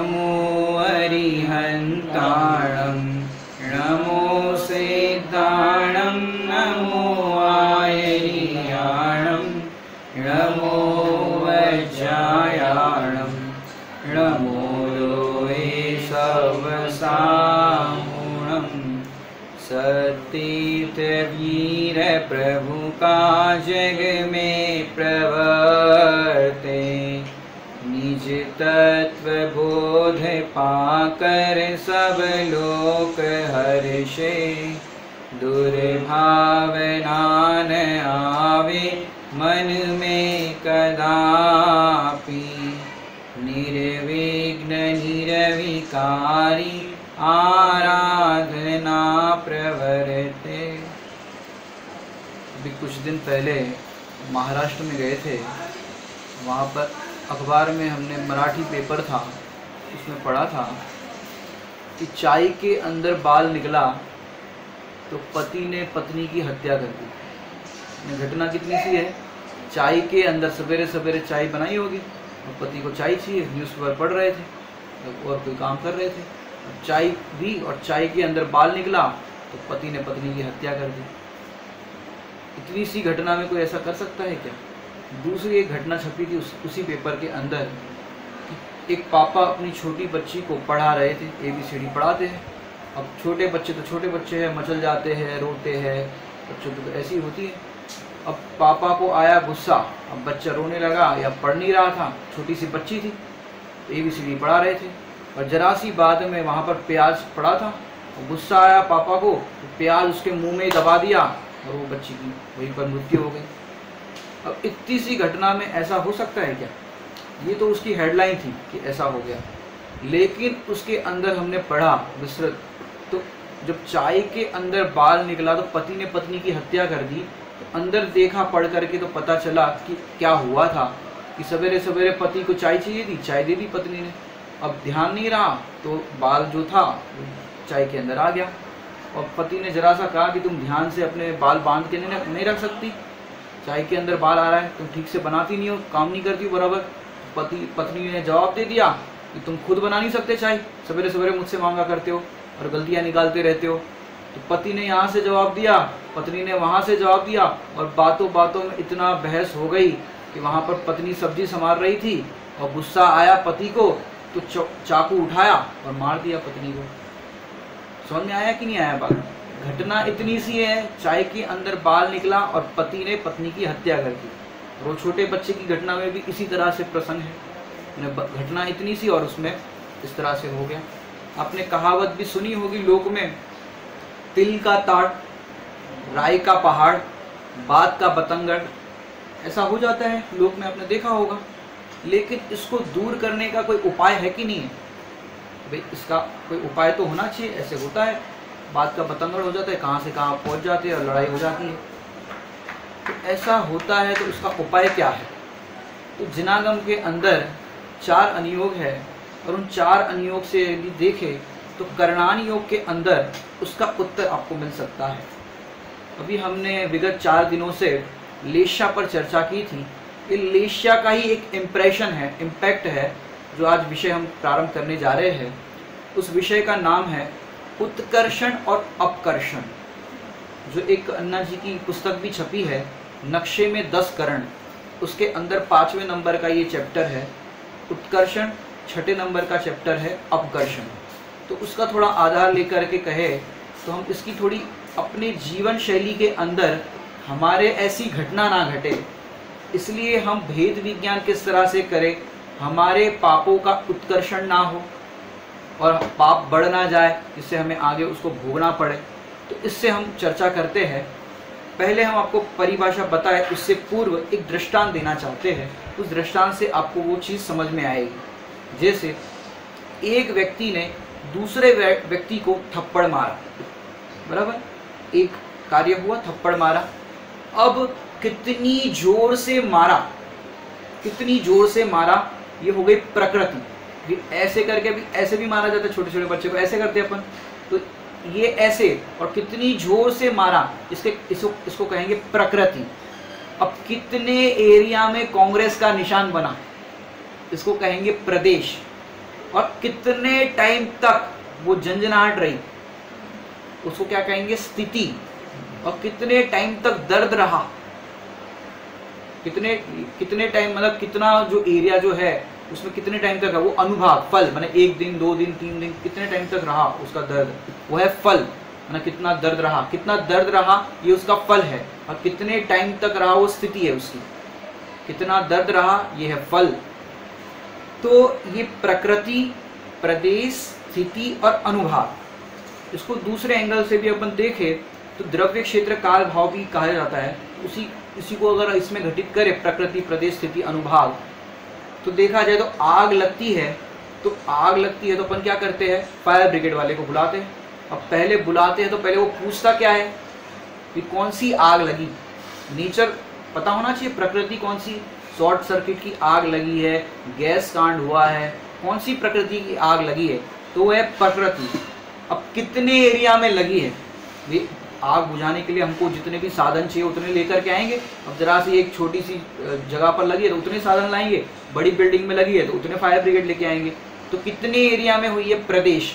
नमो अरिहन्ताणं नमो सिद्धाणं नमो आयर्याणं नमो वज्रायाणं नमो लोहे सवसामूणं सतीत वीर प्रभु का जग में प्रवर्ते निज तत्व बोध पाकर सब लोक हर्षे दुर्भावना न आवे मन में कदापि निर्विघ्न निर्विकारी आराधना प्रवर्ते। अभी कुछ दिन पहले महाराष्ट्र में गए थे, वहाँ पर अखबार में हमने मराठी पेपर था उसमें पढ़ा था कि चाय के अंदर बाल निकला तो पति ने पत्नी की हत्या कर दी। घटना कितनी सी है, चाय के अंदर सवेरे सवेरे चाय बनाई होगी और पति को चाय चाहिए, न्यूज़पेपर पढ़ रहे थे और कोई काम कर रहे थे, चाय दी और चाय के अंदर बाल निकला तो पति ने पत्नी की हत्या कर दी। इतनी सी घटना में कोई ऐसा कर सकता है क्या? दूसरी एक घटना छपी थी उसी पेपर के अंदर, एक पापा अपनी छोटी बच्ची को पढ़ा रहे थे, ABCD पढ़ाते हैं। अब छोटे बच्चे तो छोटे बच्चे हैं, मचल जाते हैं, रोते हैं, बच्चों की तो ऐसी होती है। अब पापा को आया गुस्सा, अब बच्चा रोने लगा या पढ़ नहीं रहा था, छोटी सी बच्ची थी, ABCD पढ़ा रहे थे और जरा सी बात में वहाँ पर प्याज पड़ा था, गुस्सा आया पापा को तो प्याज उसके मुंह में दबा दिया और वो बच्ची की वहीं पर मृत्यु हो गई। अब इतनी सी घटना में ऐसा हो सकता है क्या? ये तो उसकी हेडलाइन थी कि ऐसा हो गया, लेकिन उसके अंदर हमने पढ़ा विस्तृत, तो जब चाय के अंदर बाल निकला तो पति ने पत्नी की हत्या कर दी, तो अंदर देखा पढ़ करके तो पता चला कि क्या हुआ था कि सवेरे सवेरे पति को चाय चाहिए थी, चाय दे दी पत्नी ने, अब ध्यान नहीं रहा तो बाल जो था चाय के अंदर आ गया और पति ने जरा सा कहा कि तुम ध्यान से अपने बाल बांध के नहीं रख सकती, चाय के अंदर बाल आ रहा है, तुम ठीक से बनाती नहीं हो, काम नहीं करती बराबर। पत्नी ने जवाब दे दिया कि तुम खुद बना नहीं सकते चाय, सवेरे सवेरे मुझसे मांगा करते हो और गलतियाँ निकालते रहते हो। तो पति ने यहाँ से जवाब दिया, पत्नी ने वहाँ से जवाब दिया और बातों बातों में इतना बहस हो गई कि वहाँ पर पत्नी सब्जी संभाल रही थी और गुस्सा आया पति को तो चाकू उठाया और मार दिया पत्नी को। समझ में आया कि नहीं आया बात? घटना इतनी सी है, चाय के अंदर बाल निकला और पति ने पत्नी की हत्या कर दी। और वो छोटे बच्चे की घटना में भी इसी तरह से प्रसंग है, घटना इतनी सी और उसमें इस तरह से हो गया। आपने कहावत भी सुनी होगी लोक में, तिल का ताड़, राई का पहाड़, बात का बतंगड़, ऐसा हो जाता है लोक में, आपने देखा होगा। लेकिन इसको दूर करने का कोई उपाय है कि नहीं है? भाई इसका कोई उपाय तो होना चाहिए। ऐसे होता है, बात का बतंगड़ हो जाता है, कहाँ से कहाँ पहुँच जाते हैं और लड़ाई हो जाती है। तो ऐसा होता है तो उसका उपाय क्या है? तो जिनागम के अंदर 4 अनुयोग है और उन 4 अनुयोग से यदि देखें तो करणान योग के अंदर उसका उत्तर आपको मिल सकता है। अभी हमने विगत 4 दिनों से लेश्या पर चर्चा की थी। ये लेश्या का ही एक इम्प्रेशन है, इम्पैक्ट है, जो आज विषय हम प्रारंभ करने जा रहे हैं। उस विषय का नाम है उत्कर्षण और अपकर्षण। जो एक अन्ना जी की पुस्तक भी छपी है, नक्शे में 10 करण, उसके अंदर 5वें नंबर का ये चैप्टर है उत्कर्षण, 6ठे नंबर का चैप्टर है अपकर्षण। तो उसका थोड़ा आधार लेकर के कहे तो हम इसकी थोड़ी अपने जीवन शैली के अंदर हमारे ऐसी घटना ना घटे, इसलिए हम भेद विज्ञान किस तरह से करें, हमारे पापों का उत्कर्षण ना हो और पाप बढ़ ना जाए जिससे हमें आगे उसको भोगना पड़े। तो इससे हम चर्चा करते हैं। पहले हम आपको परिभाषा बताएं, उससे पूर्व एक दृष्टांत देना चाहते हैं। उस दृष्टांत से आपको वो चीज़ समझ में आएगी। जैसे एक व्यक्ति ने दूसरे व्यक्ति को थप्पड़ मारा, बराबर, एक कार्य हुआ, थप्पड़ मारा। अब कितनी जोर से मारा, कितनी जोर से मारा, ये हो गई प्रकृति। ऐसे करके भी, ऐसे भी मारा जाता है, छोटे छोटे बच्चे को ऐसे करते हैं अपन, तो ये ऐसे, और कितनी जोर से मारा, इसको कहेंगे प्रकृति। अब कितने एरिया में कांग्रेस का निशान बना, इसको कहेंगे प्रदेश। और कितने टाइम तक वो झंझनाहट रही उसको क्या कहेंगे स्थिति, और कितने टाइम तक दर्द रहा, कितने टाइम मतलब कितना जो एरिया जो है उसमें कितने टाइम तक है वो अनुभाग, फल माने 1 दिन 2 दिन 3 दिन कितने टाइम तक रहा उसका दर्द, वो है फल माने कितना दर्द रहा ये उसका फल है, और कितने टाइम तक रहा वो स्थिति है उसकी, कितना दर्द रहा ये है फल। तो ये प्रकृति, प्रदेश, स्थिति और अनुभाग, इसको दूसरे एंगल से भी अपन देखें तो द्रव्य क्षेत्र काल भाव भी कहा जाता है। इसी को अगर इसमें घटित करें प्रकृति, प्रदेश, स्थिति, अनुभाग, तो देखा जाए तो आग लगती है तो अपन क्या करते हैं, फायर ब्रिगेड वाले को बुलाते हैं। अब पहले बुलाते हैं तो पहले वो पूछता क्या है कि कौन सी आग लगी, नेचर पता होना चाहिए, प्रकृति कौन सी, शॉर्ट सर्किट की आग लगी है, गैस कांड हुआ है, कौन सी प्रकृति की आग लगी है, तो वो है प्रकृति। अब कितने एरिया में लगी है, ये आग बुझाने के लिए हमको जितने भी साधन चाहिए उतने लेकर के आएंगे। अब जरा सी एक छोटी सी जगह पर लगी है तो उतने साधन लाएंगे, बड़ी बिल्डिंग में लगी है तो उतने फायर ब्रिगेड लेके आएंगे। तो कितने एरिया में हुई है, प्रदेश।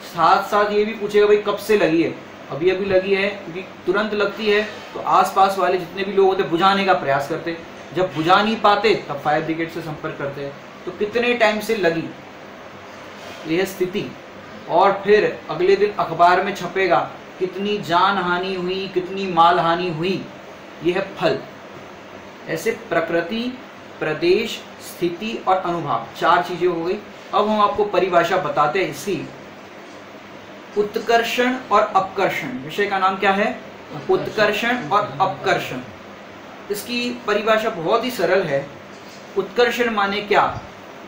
साथ साथ ये भी पूछेगा भाई कब से लगी है, अभी अभी लगी है, क्योंकि तुरंत लगती है तो आसपास वाले जितने भी लोग होते बुझाने का प्रयास करते, जब बुझा नहीं पाते तब फायर ब्रिगेड से संपर्क करते हैं। तो कितने टाइम से लगी, यह स्थिति। और फिर अगले दिन अखबार में छपेगा कितनी जान हानि हुई, कितनी माल हानि हुई, यह है फल। ऐसे प्रकृति, प्रदेश, स्थिति और अनुभाग 4 चीजें हो गई। अब हम आपको परिभाषा बताते हैं इसकी। उत्कर्षण और अपकर्षण, विषय का नाम क्या है, उत्कर्षण और अपकर्षण। इसकी परिभाषा बहुत ही सरल है। उत्कर्षण माने क्या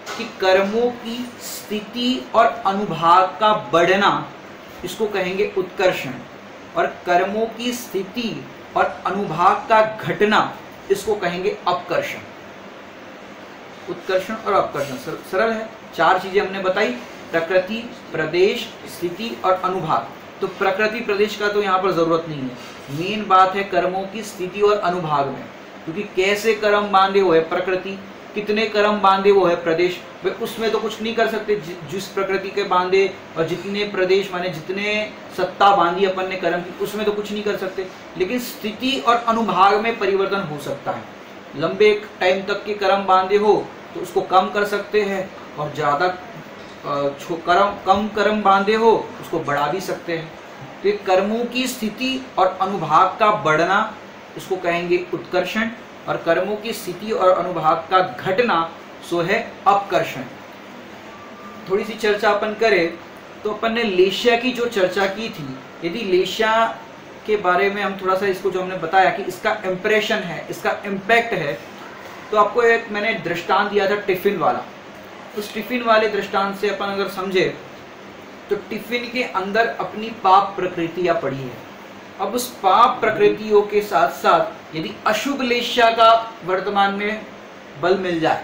कि कर्मों की स्थिति और अनुभाग का बढ़ना, इसको कहेंगे उत्कर्षण। और कर्मों की स्थिति और अनुभाग का घटना, इसको कहेंगे अपकर्षण। उत्कर्षण और अपकर्षण सरल है। 4 चीजें हमने बताई, प्रकृति, प्रदेश, स्थिति और अनुभाग। तो प्रकृति प्रदेश का तो यहाँ पर जरूरत नहीं है, मेन बात है कर्मों की स्थिति और अनुभाग में, क्योंकि कैसे कर्म बांधे वो है प्रकृति, कितने कर्म बांधे वो है प्रदेश। वे उसमें तो कुछ नहीं कर सकते, जिस प्रकृति के बांधे और जितने प्रदेश माने जितने सत्ता बांधी अपन ने कर्म की, उसमें तो कुछ नहीं कर सकते। लेकिन स्थिति और अनुभाग में परिवर्तन हो सकता है। लंबे टाइम तक के कर्म बांधे हो तो उसको कम कर सकते हैं, और ज़्यादा कम कर्म बांधे हो उसको बढ़ा भी सकते हैं। तो कर्मों की स्थिति और अनुभाग का बढ़ना, उसको कहेंगे उत्कर्षण, और कर्मों की स्थिति और अनुभाग का घटना, सो है अपकर्षण। थोड़ी सी चर्चा अपन करें तो अपन ने लेशिया की जो चर्चा की थी, यदि लेशिया के बारे में हम थोड़ा सा इसको जो हमने बताया कि इसका इम्प्रेशन है, इसका इम्पैक्ट है, तो आपको एक मैंने दृष्टांत दिया था टिफिन वाला। उस टिफिन वाले दृष्टांत से अपन अगर समझे तो टिफिन के अंदर अपनी पाप प्रकृतियां पड़ी है। अब उस पाप प्रकृतियों के साथ साथ यदि अशुभ लेशिया का वर्तमान में बल मिल जाए,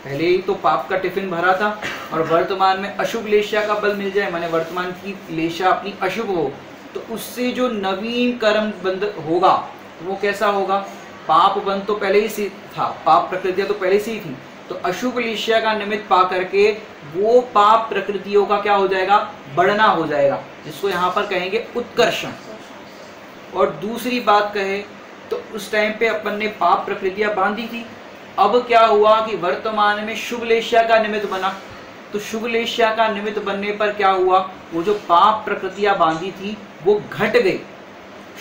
पहले ही तो पाप का टिफिन भरा था और वर्तमान में अशुभ लेशिया का बल मिल जाए, माने वर्तमान की लेशिया अपनी अशुभ हो, तो उससे जो नवीन कर्म बंध होगा वो कैसा होगा। पाप बंध तो पहले ही से था, पाप प्रकृतियां तो पहले से ही थी, तो अशुभ लेशिया का निमित्त पा करके वो पाप प्रकृतियों का क्या हो जाएगा, बढ़ना हो जाएगा, जिसको यहाँ पर कहेंगे उत्कर्षण। और दूसरी बात कहे तो उस टाइम पे अपन ने पाप प्रकृतियां बांधी थी, अब क्या हुआ कि वर्तमान में शुभ लेशिया का निमित्त बना, तो शुभ लेशिया का निमित्त बनने पर क्या हुआ, वो जो पाप प्रकृतियां बांधी थी वो घट गई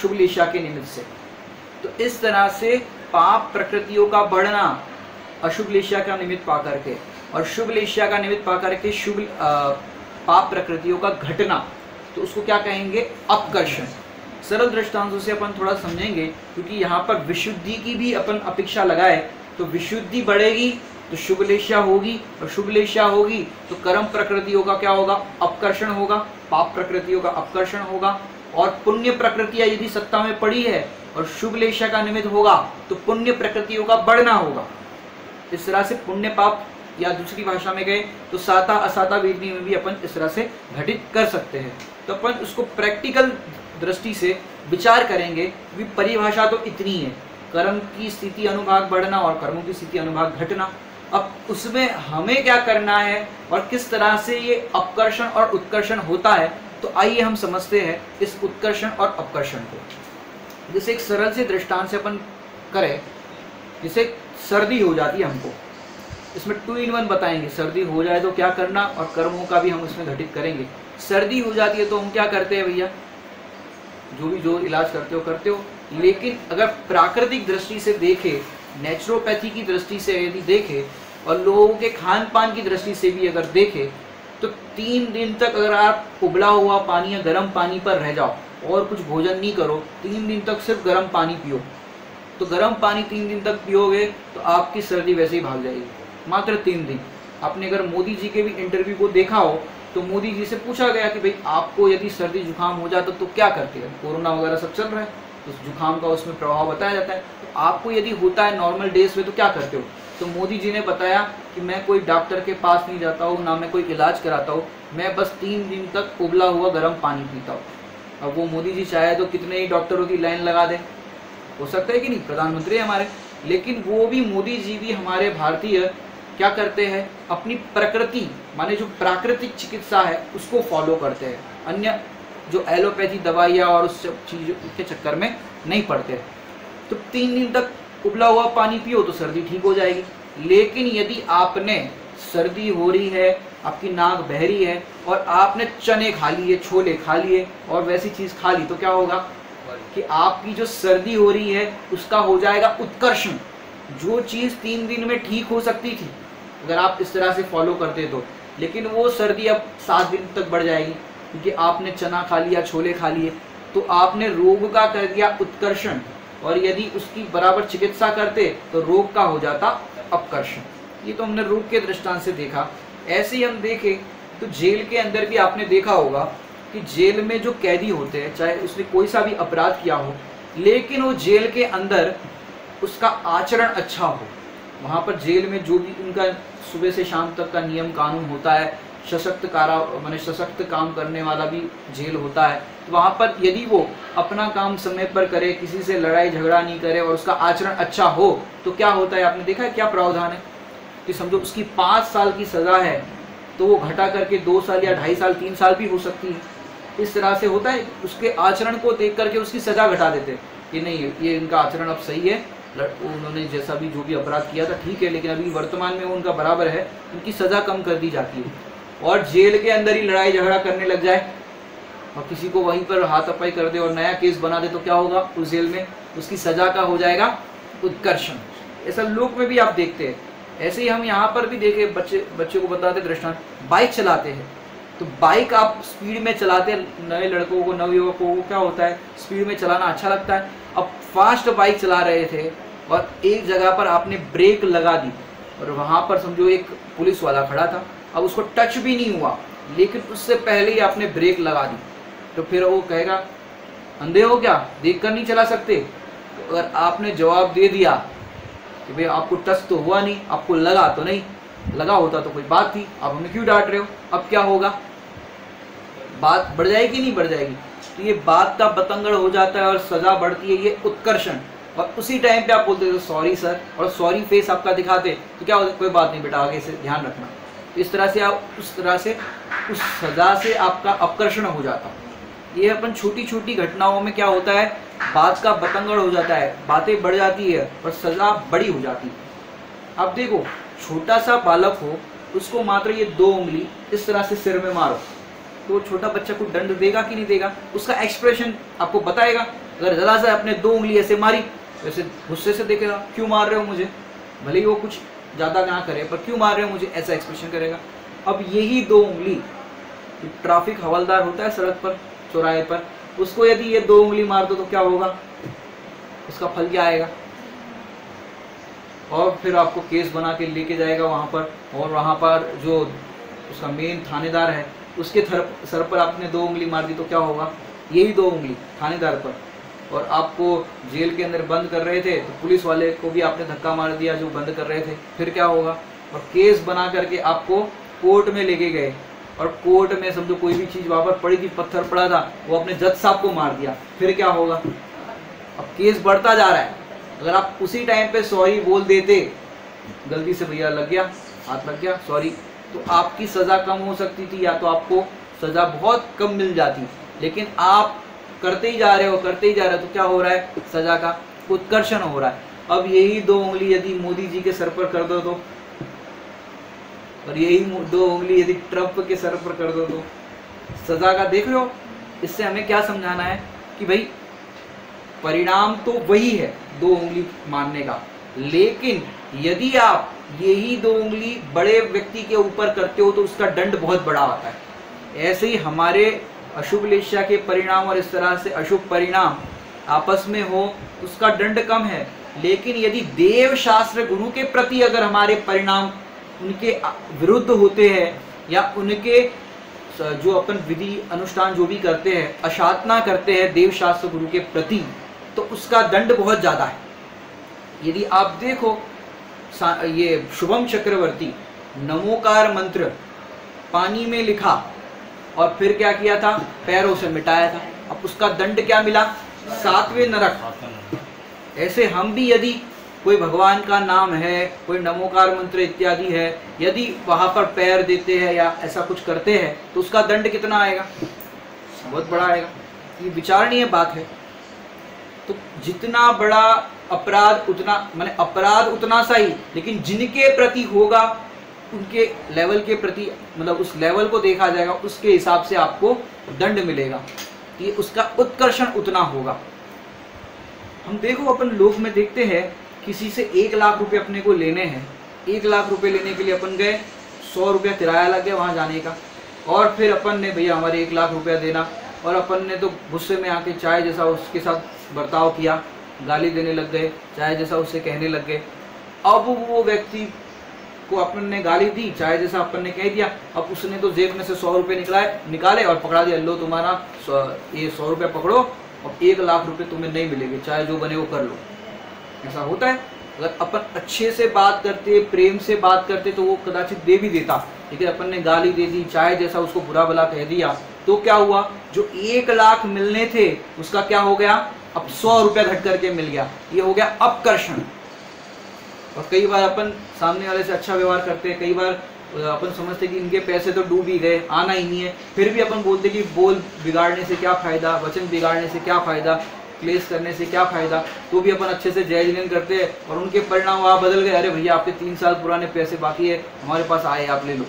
शुभ लेशिया के निमित्त से। तो इस तरह से पाप प्रकृतियों का बढ़ना अशुभ लेशिया का निमित्त पा करके, और शुभ लेशिया का निमित्त पा करके शुभ पाप प्रकृतियों का घटना, तो उसको क्या कहेंगे, अपकर्षण। सरल दृष्टांतों से अपन थोड़ा समझेंगे, क्योंकि यहाँ पर विशुद्धि की भी अपन अपेक्षा लगाए तो विशुद्धि बढ़ेगी तो शुभ लेशिया होगी, और शुभ लेशिया होगी तो कर्म प्रकृतियों का क्या होगा, अपकर्षण होगा, पाप प्रकृतियों का अपकर्षण होगा। और पुण्य प्रकृतियां यदि सत्ता में पड़ी है और शुभ लेशिया का निमित्त होगा तो पुण्य प्रकृतियों का बढ़ना होगा। इस तरह से पुण्य पाप, या दूसरी भाषा में गए तो साता असाता वेदनी में भी अपन इस तरह से घटित कर सकते हैं। तो अपन उसको प्रैक्टिकल दृष्टि से विचार करेंगे। भी परिभाषा तो इतनी है, कर्म की स्थिति अनुभाग बढ़ना और कर्मों की स्थिति अनुभाग घटना। अब उसमें हमें क्या करना है और किस तरह से ये अपकर्षण और उत्कर्षण होता है, तो आइए हम समझते हैं इस उत्कर्षण और अपकर्षण को। जैसे एक सरल से दृष्टांत से अपन करें, जैसे सर्दी हो जाती है हमको, इसमें 2 in 1 बताएंगे। सर्दी हो जाए तो क्या करना और कर्मों का भी हम इसमें घटित करेंगे। सर्दी हो जाती है तो हम क्या करते हैं भैया, जो इलाज करते हो, लेकिन अगर प्राकृतिक दृष्टि से देखें, नेचुरोपैथी की दृष्टि से यदि देखें और लोगों के खान पान की दृष्टि से भी अगर देखें, तो 3 दिन तक अगर आप उबला हुआ पानी या गर्म पानी पर रह जाओ और कुछ भोजन नहीं करो, 3 दिन तक सिर्फ गर्म पानी पियो, तो गर्म पानी 3 दिन तक पियोगे तो आपकी सर्दी वैसे ही भाग जाएगी, मात्र 3 दिन। आपने अगर मोदी जी के भी इंटरव्यू को देखा हो तो मोदी जी से पूछा गया कि भाई आपको यदि सर्दी जुकाम हो जाता तो क्या करते हैं, कोरोना वगैरह सब चल रहा है, तो जुकाम का उसमें प्रभाव बताया जाता है, तो आपको यदि होता है नॉर्मल डेज में तो क्या करते हो। तो मोदी जी ने बताया कि मैं कोई डॉक्टर के पास नहीं जाता हूँ, ना मैं कोई इलाज कराता हूँ, मैं बस 3 दिन तक उबला हुआ गर्म पानी पीता हूँ। अब वो मोदी जी चाहे तो कितने ही डॉक्टरों की लाइन लगा दें, हो सकता है कि नहीं, प्रधानमंत्री है हमारे, लेकिन वो भी मोदी जी भी हमारे भारतीय क्या करते हैं, अपनी प्रकृति माने जो प्राकृतिक चिकित्सा है उसको फॉलो करते हैं, अन्य जो एलोपैथी दवाइयाँ और उस चीज़ों के चक्कर में नहीं पड़ते। तो 3 दिन तक उबला हुआ पानी पियो तो सर्दी ठीक हो जाएगी। लेकिन यदि आपने सर्दी हो रही है, आपकी नाक बह रही है और आपने चने खा लिए, छोले खा लिए और वैसी चीज़ खा ली, तो क्या होगा कि आपकी जो सर्दी हो रही है उसका हो जाएगा उत्कर्षण। जो चीज़ 3 दिन में ठीक हो सकती थी अगर आप इस तरह से फॉलो करते तो, लेकिन वो सर्दी अब 7 दिन तक बढ़ जाएगी क्योंकि आपने चना खा लिया, छोले खा लिए, तो आपने रोग का कर दिया उत्कर्षण, और यदि उसकी बराबर चिकित्सा करते तो रोग का हो जाता अपकर्षण। ये तो हमने रोग के दृष्टांत से देखा। ऐसे ही हम देखें तो जेल के अंदर भी आपने देखा होगा कि जेल में जो कैदी होते हैं, चाहे उसने कोई सा भी अपराध किया हो, लेकिन वो जेल के अंदर उसका आचरण अच्छा हो, वहाँ पर जेल में जो भी उनका सुबह से शाम तक का नियम कानून होता है, सशक्त माने सशक्त काम करने वाला भी जेल होता है, तो वहाँ पर यदि वो अपना काम समय पर करे, किसी से लड़ाई झगड़ा नहीं करे और उसका आचरण अच्छा हो, तो क्या होता है, आपने देखा है क्या प्रावधान है कि समझो उसकी 5 साल की सज़ा है तो वो घटा करके 2 साल या 2.5 साल 3 साल भी हो सकती है। इस तरह से होता है, उसके आचरण को देख करके उसकी सज़ा घटा देते हैं कि नहीं ये इनका आचरण अब सही है, उन्होंने जैसा भी जो भी अपराध किया था ठीक है, लेकिन अभी वर्तमान में वो उनका बराबर है, उनकी सज़ा कम कर दी जाती है। और जेल के अंदर ही लड़ाई झगड़ा करने लग जाए और किसी को वहीं पर हाथापाई कर दे और नया केस बना दे, तो क्या होगा, उस जेल में उसकी सज़ा का हो जाएगा उत्कर्षण। ऐसा लोक में भी आप देखते हैं। ऐसे ही हम यहाँ पर भी देखें, बच्चे को बताते दृष्टांत, बाइक चलाते हैं तो बाइक आप स्पीड में चलाते हैं, नए लड़कों को नवयुवकों को क्या होता है, स्पीड में चलाना अच्छा लगता है। अब फास्ट बाइक चला रहे थे और एक जगह पर आपने ब्रेक लगा दी और वहाँ पर समझो एक पुलिस वाला खड़ा था, अब उसको टच भी नहीं हुआ, लेकिन उससे पहले ही आपने ब्रेक लगा दी, तो फिर वो कहेगा अंधे हो क्या, देख कर नहीं चला सकते। तो अगर आपने जवाब दे दिया कि भाई आपको टच तो हुआ नहीं, आपको लगा तो नहीं, लगा होता तो कोई बात थी, आप हमें क्यों डांट रहे हो, अब क्या होगा, बात बढ़ जाएगी नहीं बढ़ जाएगी। तो ये बात का बतंगड़ हो जाता है और सजा बढ़ती है, ये उत्कर्षण। और उसी टाइम पे आप बोलते हो सॉरी सर और सॉरी फेस आपका दिखाते, तो क्या होता, कोई बात नहीं बेटा आगे से ध्यान रखना। इस तरह से आप उस सजा से आपका अपकर्षण हो जाता। ये अपन छोटी छोटी घटनाओं में क्या होता है, बात का बतंगड़ हो जाता है, बातें बढ़ जाती है और सजा बड़ी हो जाती है। अब देखो छोटा सा बालक हो, उसको मात्र ये 2 उंगली इस तरह से सिर में मारो तो छोटा बच्चा को दंड देगा कि नहीं देगा, उसका एक्सप्रेशन आपको बताएगा। अगर ज़रा सा अपने 2 उंगली ऐसे मारी, वैसे गुस्से से देखेगा, क्यों मार रहे हो मुझे, भले ही वो कुछ ज़्यादा ना करे पर क्यों मार रहे हो मुझे, ऐसा एक्सप्रेशन करेगा। अब यही 2 उंगली ट्रैफिक हवलदार होता है सड़क पर, चौराहे पर, उसको यदि ये 2 उंगली मार दो तो क्या होगा, उसका फल क्या आएगा, और फिर आपको केस बना के लेके जाएगा वहाँ पर, और वहाँ पर जो उसका मेन थानेदार है उसके सर पर आपने 2 उंगली मार दी तो क्या होगा, यही 2 उंगली थानेदार पर, और आपको जेल के अंदर बंद कर रहे थे तो पुलिस वाले को भी आपने धक्का मार दिया जो बंद कर रहे थे, फिर क्या होगा, और केस बना करके आपको कोर्ट में लेके गए और कोर्ट में समझो कोई भी चीज़ वहाँ पर पड़ी थी, पत्थर पड़ा था, वो अपने जज साहब को मार दिया, फिर क्या होगा, अब केस बढ़ता जा रहा है। अगर आप उसी टाइम पे सॉरी बोल देते गलती से भैया लग गया, हाथ लग गया, सॉरी, तो आपकी सज़ा कम हो सकती थी या तो आपको सज़ा बहुत कम मिल जाती, लेकिन आप करते ही जा रहे हो, करते ही जा रहे हो, तो क्या हो रहा है, सज़ा का उत्कर्षण हो रहा है। अब यही 2 उंगली यदि मोदी जी के सर पर कर दो तो, और यही 2 उंगली यदि ट्रम्प के सर पर कर दो तो सज़ा का देख रहे हो। इससे हमें क्या समझाना है कि भाई परिणाम तो वही है 2 उंगली मारने का, लेकिन यदि आप यही 2 उंगली बड़े व्यक्ति के ऊपर करते हो तो उसका दंड बहुत बड़ा होता है। ऐसे ही हमारे अशुभ लेशा के परिणाम और इस तरह से अशुभ परिणाम आपस में हो उसका दंड कम है, लेकिन यदि देव शास्त्र गुरु के प्रति अगर हमारे परिणाम उनके विरुद्ध होते हैं या उनके जो अपन विधि अनुष्ठान जो भी करते हैं अशातना करते हैं देव शास्त्र गुरु के प्रति, तो उसका दंड बहुत ज़्यादा है। यदि आप देखो ये शुभम चक्रवर्ती नमोकार मंत्र पानी में लिखा और फिर क्या किया था, पैरों से मिटाया था, अब उसका दंड क्या मिला, 7वें नरक। ऐसे हम भी यदि कोई भगवान का नाम है, कोई नमोकार मंत्र इत्यादि है, यदि वहाँ पर पैर देते हैं या ऐसा कुछ करते हैं तो उसका दंड कितना आएगा, बहुत बड़ा आएगा। ये विचारणीय बात है। तो जितना बड़ा अपराध उतना, माने अपराध उतना सा ही, लेकिन जिनके प्रति होगा उनके लेवल के प्रति, मतलब उस लेवल को देखा जाएगा, उसके हिसाब से आपको दंड मिलेगा। ये उसका उत्कर्षण उतना होगा। हम देखो अपन लोक में देखते हैं किसी से 1 लाख रुपए अपने को लेने हैं, 1 लाख रुपए लेने के लिए अपन गए, 100 रुपया किराया लग गया वहाँ जाने का, और फिर अपन ने भैया हमारे 1 लाख रुपया देना, और अपन ने तो गुस्से में आके चाहे जैसा उसके साथ बर्ताव किया, गाली देने लग गए, चाहे जैसा उससे कहने लग गए। अब वो व्यक्ति को अपन ने गाली दी, चाहे जैसा अपन ने कह दिया, अब उसने तो जेब में से 100 रुपये निकाले और पकड़ा दिया, लो तुम्हारा ये 100 रुपया पकड़ो, अब 1 लाख रुपए तुम्हें नहीं मिलेंगे, चाहे जो बने वो कर लो। ऐसा होता है। अगर अपन अच्छे से बात करते, प्रेम से बात करते तो वो कदाचित दे भी देता, लेकिन अपन ने गाली दे दी, चाहे जैसा उसको बुरा भला कह दिया, तो क्या हुआ, जो 1 लाख मिलने थे उसका क्या हो गया, अब 100 रुपया घट करके मिल गया। ये हो गया अपकर्षण। और कई बार अपन सामने वाले से अच्छा व्यवहार करते हैं, कई बार अपन समझते कि इनके पैसे तो डूब ही गए, आना ही नहीं है, फिर भी अपन बोलते कि बोल बिगाड़ने से क्या फ़ायदा, वचन बिगाड़ने से क्या फ़ायदा, क्लेश करने से क्या फ़ायदा, तो भी अपन अच्छे से जय जिनेन करते हैं, और उनके परिणाम वहाँ बदल गए। अरे भैया आपके 3 साल पुराने पैसे बाकी है, हमारे पास आए, आप ले लो,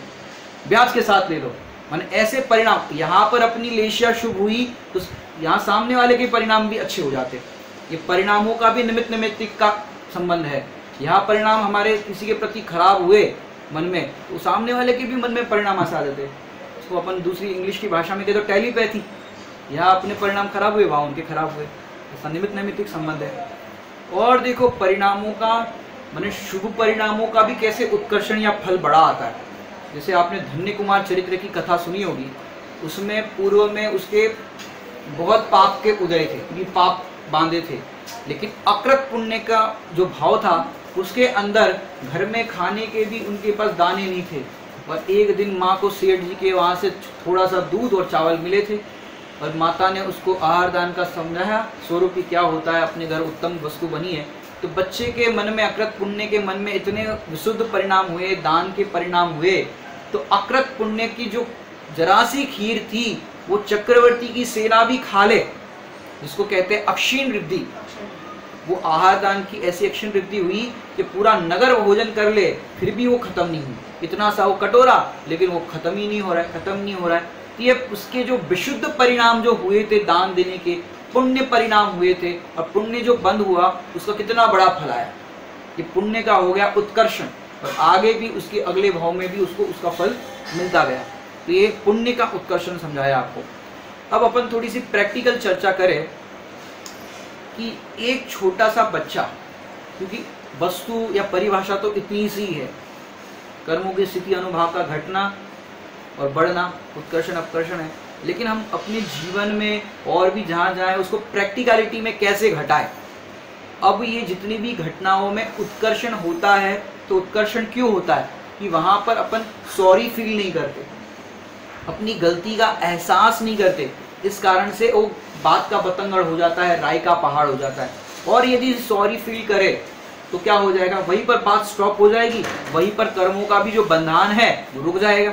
ब्याज के साथ ले लो। माने ऐसे परिणाम, यहाँ पर अपनी लेशिया शुभ हुई तो यहाँ सामने वाले के परिणाम भी अच्छे हो जाते। ये परिणामों का भी निमित्त नैमित्तिक का संबंध है। यहाँ परिणाम हमारे किसी के प्रति खराब हुए मन में, तो सामने वाले के भी मन में परिणाम आसा देते। इसको अपन दूसरी इंग्लिश की भाषा में कहते तो टेलीपैथी। यहाँ अपने परिणाम खराब हुए, वहाँ उनके खराब हुए, ऐसा निमित्त नैमित्तिक संबंध है। और देखो परिणामों का, माने शुभ परिणामों का भी कैसे उत्कर्षण या फल बड़ा आता है। जैसे आपने धन्य कुमार चरित्र की कथा सुनी होगी, उसमें पूर्व में उसके बहुत पाप के उदय थे, क्योंकि पाप बांधे थे, लेकिन अकृत पुण्य का जो भाव था उसके अंदर घर में खाने के भी उनके पास दाने नहीं थे। और एक दिन माँ को सेठ जी के वहाँ से थोड़ा सा दूध और चावल मिले थे, और माता ने उसको आहार दान का समझाया, स्वरूप की क्या होता है, अपने घर उत्तम वस्तु बनी है। तो बच्चे के मन में, अकृत पुण्य के मन में इतने विशुद्ध परिणाम हुए, दान के परिणाम हुए, तो अकृत पुण्य की जो जरा सी खीर थी वो चक्रवर्ती की सेना भी खा ले, जिसको कहते हैं अक्षीण वृद्धि। वो आहार दान की ऐसी अक्षीण वृद्धि हुई कि पूरा नगर भोजन कर ले, फिर भी वो खत्म नहीं हुई। इतना सा वो कटोरा, लेकिन वो खत्म ही नहीं हो रहा है, खत्म नहीं हो रहा है। तो ये उसके जो विशुद्ध परिणाम जो हुए थे दान देने के, पुण्य परिणाम हुए थे, और पुण्य जो बंद हुआ उसका कितना बड़ा फल आया। ये पुण्य का हो गया उत्कर्षण, और आगे भी उसके अगले भाव में भी उसको उसका फल मिलता गया। तो ये पुण्य का उत्कर्षण समझाया आपको। अब अपन थोड़ी सी प्रैक्टिकल चर्चा करें कि एक छोटा सा बच्चा, क्योंकि वस्तु या परिभाषा तो इतनी सी है, कर्मों की स्थिति अनुभाव का घटना और बढ़ना, उत्कर्षण अपकर्षण है, लेकिन हम अपने जीवन में और भी जहाँ जाए उसको प्रैक्टिकलिटी में कैसे घटाएं। अब ये जितनी भी घटनाओं में उत्कर्षण होता है, तो उत्कर्षण क्यों होता है कि वहाँ पर अपन सॉरी फील नहीं करते, अपनी गलती का एहसास नहीं करते, इस कारण से वो बात का बतंगड़ हो जाता है, राय का पहाड़ हो जाता है। और यदि सॉरी फील करे तो क्या हो जाएगा, वहीं पर बात स्टॉप हो जाएगी, वहीं पर कर्मों का भी जो बंधन है वो रुक जाएगा।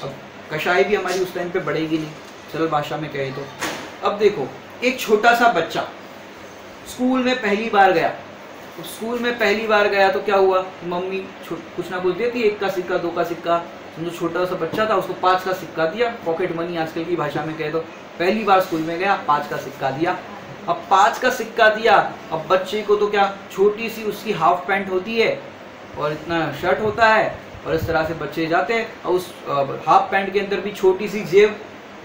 अब कषाय भी हमारी उस टाइम पे बढ़ेगी नहीं, सरल भाषा में कहे तो। अब देखो, एक छोटा सा बच्चा स्कूल में पहली बार गया, तो स्कूल में पहली बार गया तो क्या हुआ, मम्मी कुछ ना कुछ देती है, 1 का सिक्का 2 का सिक्का। समझो छोटा सा बच्चा था, उसको 5 का सिक्का दिया, पॉकेट मनी आजकल की भाषा में कहे तो। पहली बार स्कूल में गया, 5 का सिक्का दिया। अब 5 का सिक्का दिया, अब बच्चे को तो क्या, छोटी सी उसकी हाफ पैंट होती है और इतना शर्ट होता है, और इस तरह से बच्चे जाते हैं, और उस हाफ पैंट के अंदर भी छोटी सी जेब,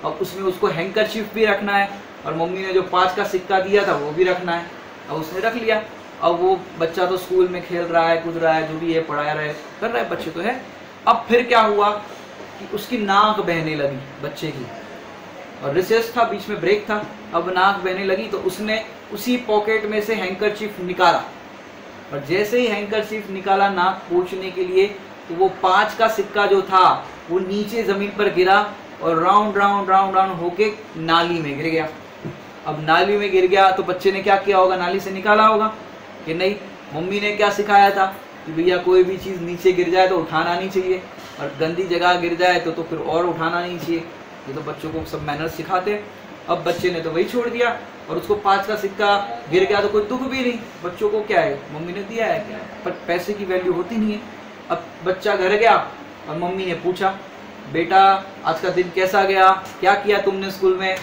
अब उसमें उसको हैंकरचीफ भी रखना है, और मम्मी ने जो 5 का सिक्का दिया था वो भी रखना है। अब उसने रख लिया। अब वो बच्चा तो स्कूल में खेल रहा है, कूद रहा है, जो भी है पढ़ा रहे कर रहा है, बच्चे तो है। अब फिर क्या हुआ कि उसकी नाक बहने लगी बच्चे की, और रिसेस था, बीच में ब्रेक था, अब नाक बहने लगी, तो उसने उसी पॉकेट में से हैंकरचीफ निकाला, और जैसे ही हैंकरचीफ निकाला नाक पोंछने के लिए, तो वो 5 का सिक्का जो था वो नीचे जमीन पर गिरा और राउंड राउंड राउंड राउंड होके नाली में गिर गया। अब नाली में गिर गया तो बच्चे ने क्या किया होगा, नाली से निकाला होगा कि नहीं, मम्मी ने क्या सिखाया था कि भैया कोई भी चीज़ नीचे गिर जाए तो उठाना नहीं चाहिए, और गंदी जगह गिर जाए तो फिर और उठाना नहीं चाहिए। ये तो बच्चों को सब मैनर्स सिखाते हैं। अब बच्चे ने तो वही छोड़ दिया, और उसको 5 का सिक्का गिर गया तो कोई दुख भी नहीं, बच्चों को क्या है, मम्मी ने दिया है क्या, पर पैसे की वैल्यू होती नहीं है। अब बच्चा घर गया और मम्मी ने पूछा, बेटा आज का दिन कैसा गया, क्या किया तुमने स्कूल में,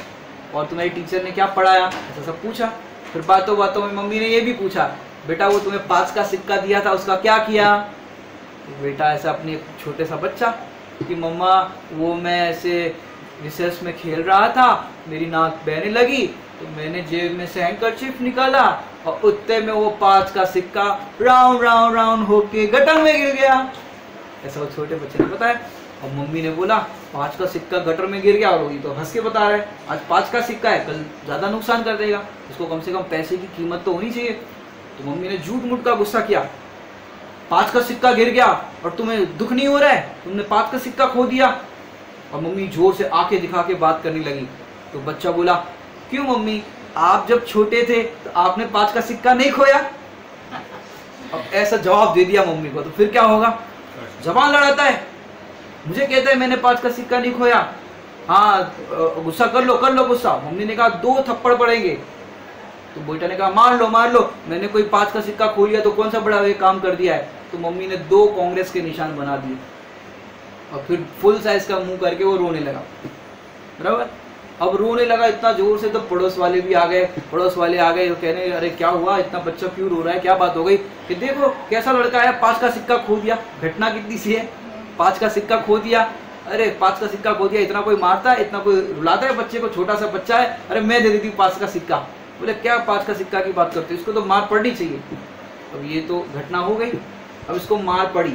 और तुम्हारी टीचर ने क्या पढ़ाया, ऐसा सब पूछा। फिर बातों बातों में मम्मी ने ये भी पूछा, बेटा वो तुम्हें 5 का सिक्का दिया था उसका क्या किया। तो बेटा ऐसा अपने छोटे सा बच्चा कि मम्मा वो मैं ऐसे रिसेस में खेल रहा था, मेरी नाक बहने लगी, तो मैंने जेब में से हैंकरचीफ निकाला, और उतने में वो 5 का सिक्का राउंड राउंड राउंड होके गटर में गिर गया। ऐसा वो छोटे बच्चे ने बताया। और मम्मी ने बोला 5 का सिक्का गटर में गिर गया, और वही तो हंस के बता रहा है, आज 5 का सिक्का है, कल ज़्यादा नुकसान कर देगा, उसको कम से कम पैसे की कीमत तो होनी चाहिए। तो मम्मी ने झूठ मूठ का गुस्सा किया, 5 का सिक्का गिर गया और तुम्हें दुख नहीं हो रहा है, तुमने 5 का सिक्का खो दिया। और मम्मी जोर से आंखें दिखा के बात करने लगी। तो बच्चा बोला, क्यों मम्मी, आप जब छोटे थे तो आपने 5 का सिक्का नहीं खोया। अब ऐसा जवाब दे दिया मम्मी को, तो फिर क्या होगा, जबान लड़ाता है, मुझे कहता है मैंने 5 का सिक्का नहीं खोया, हाँ गुस्सा कर लो गुस्सा। मम्मी ने कहा 2 थप्पड़ पड़ेंगे। तो बेटा ने कहा मार लो, मैंने कोई 5 का सिक्का खो लिया तो कौन सा बड़ा काम कर दिया है। तो मम्मी ने 2 कांग्रेस के निशान बना दिए, और फिर फुल साइज का मुंह करके वो रोने लगा। बराबर, अब रोने लगा इतना जोर से, तो पड़ोस वाले भी आ गए, तो कहने अरे क्या हुआ, इतना बच्चा क्यों रो रहा है, क्या बात हो गई। कि देखो कैसा लड़का है, 5 का सिक्का खो दिया, घटना कितनी सी है, 5 का सिक्का खो दिया। अरे 5 का सिक्का खो दिया, इतना कोई मारता है, इतना कोई रुलाता है बच्चे को, छोटा सा बच्चा है, अरे मैं दे देती 5 का सिक्का। बोले क्या 5 का सिक्का की बात करते, इसको तो मार पड़नी चाहिए। अब ये तो घटना हो गई, अब इसको मार पड़ी,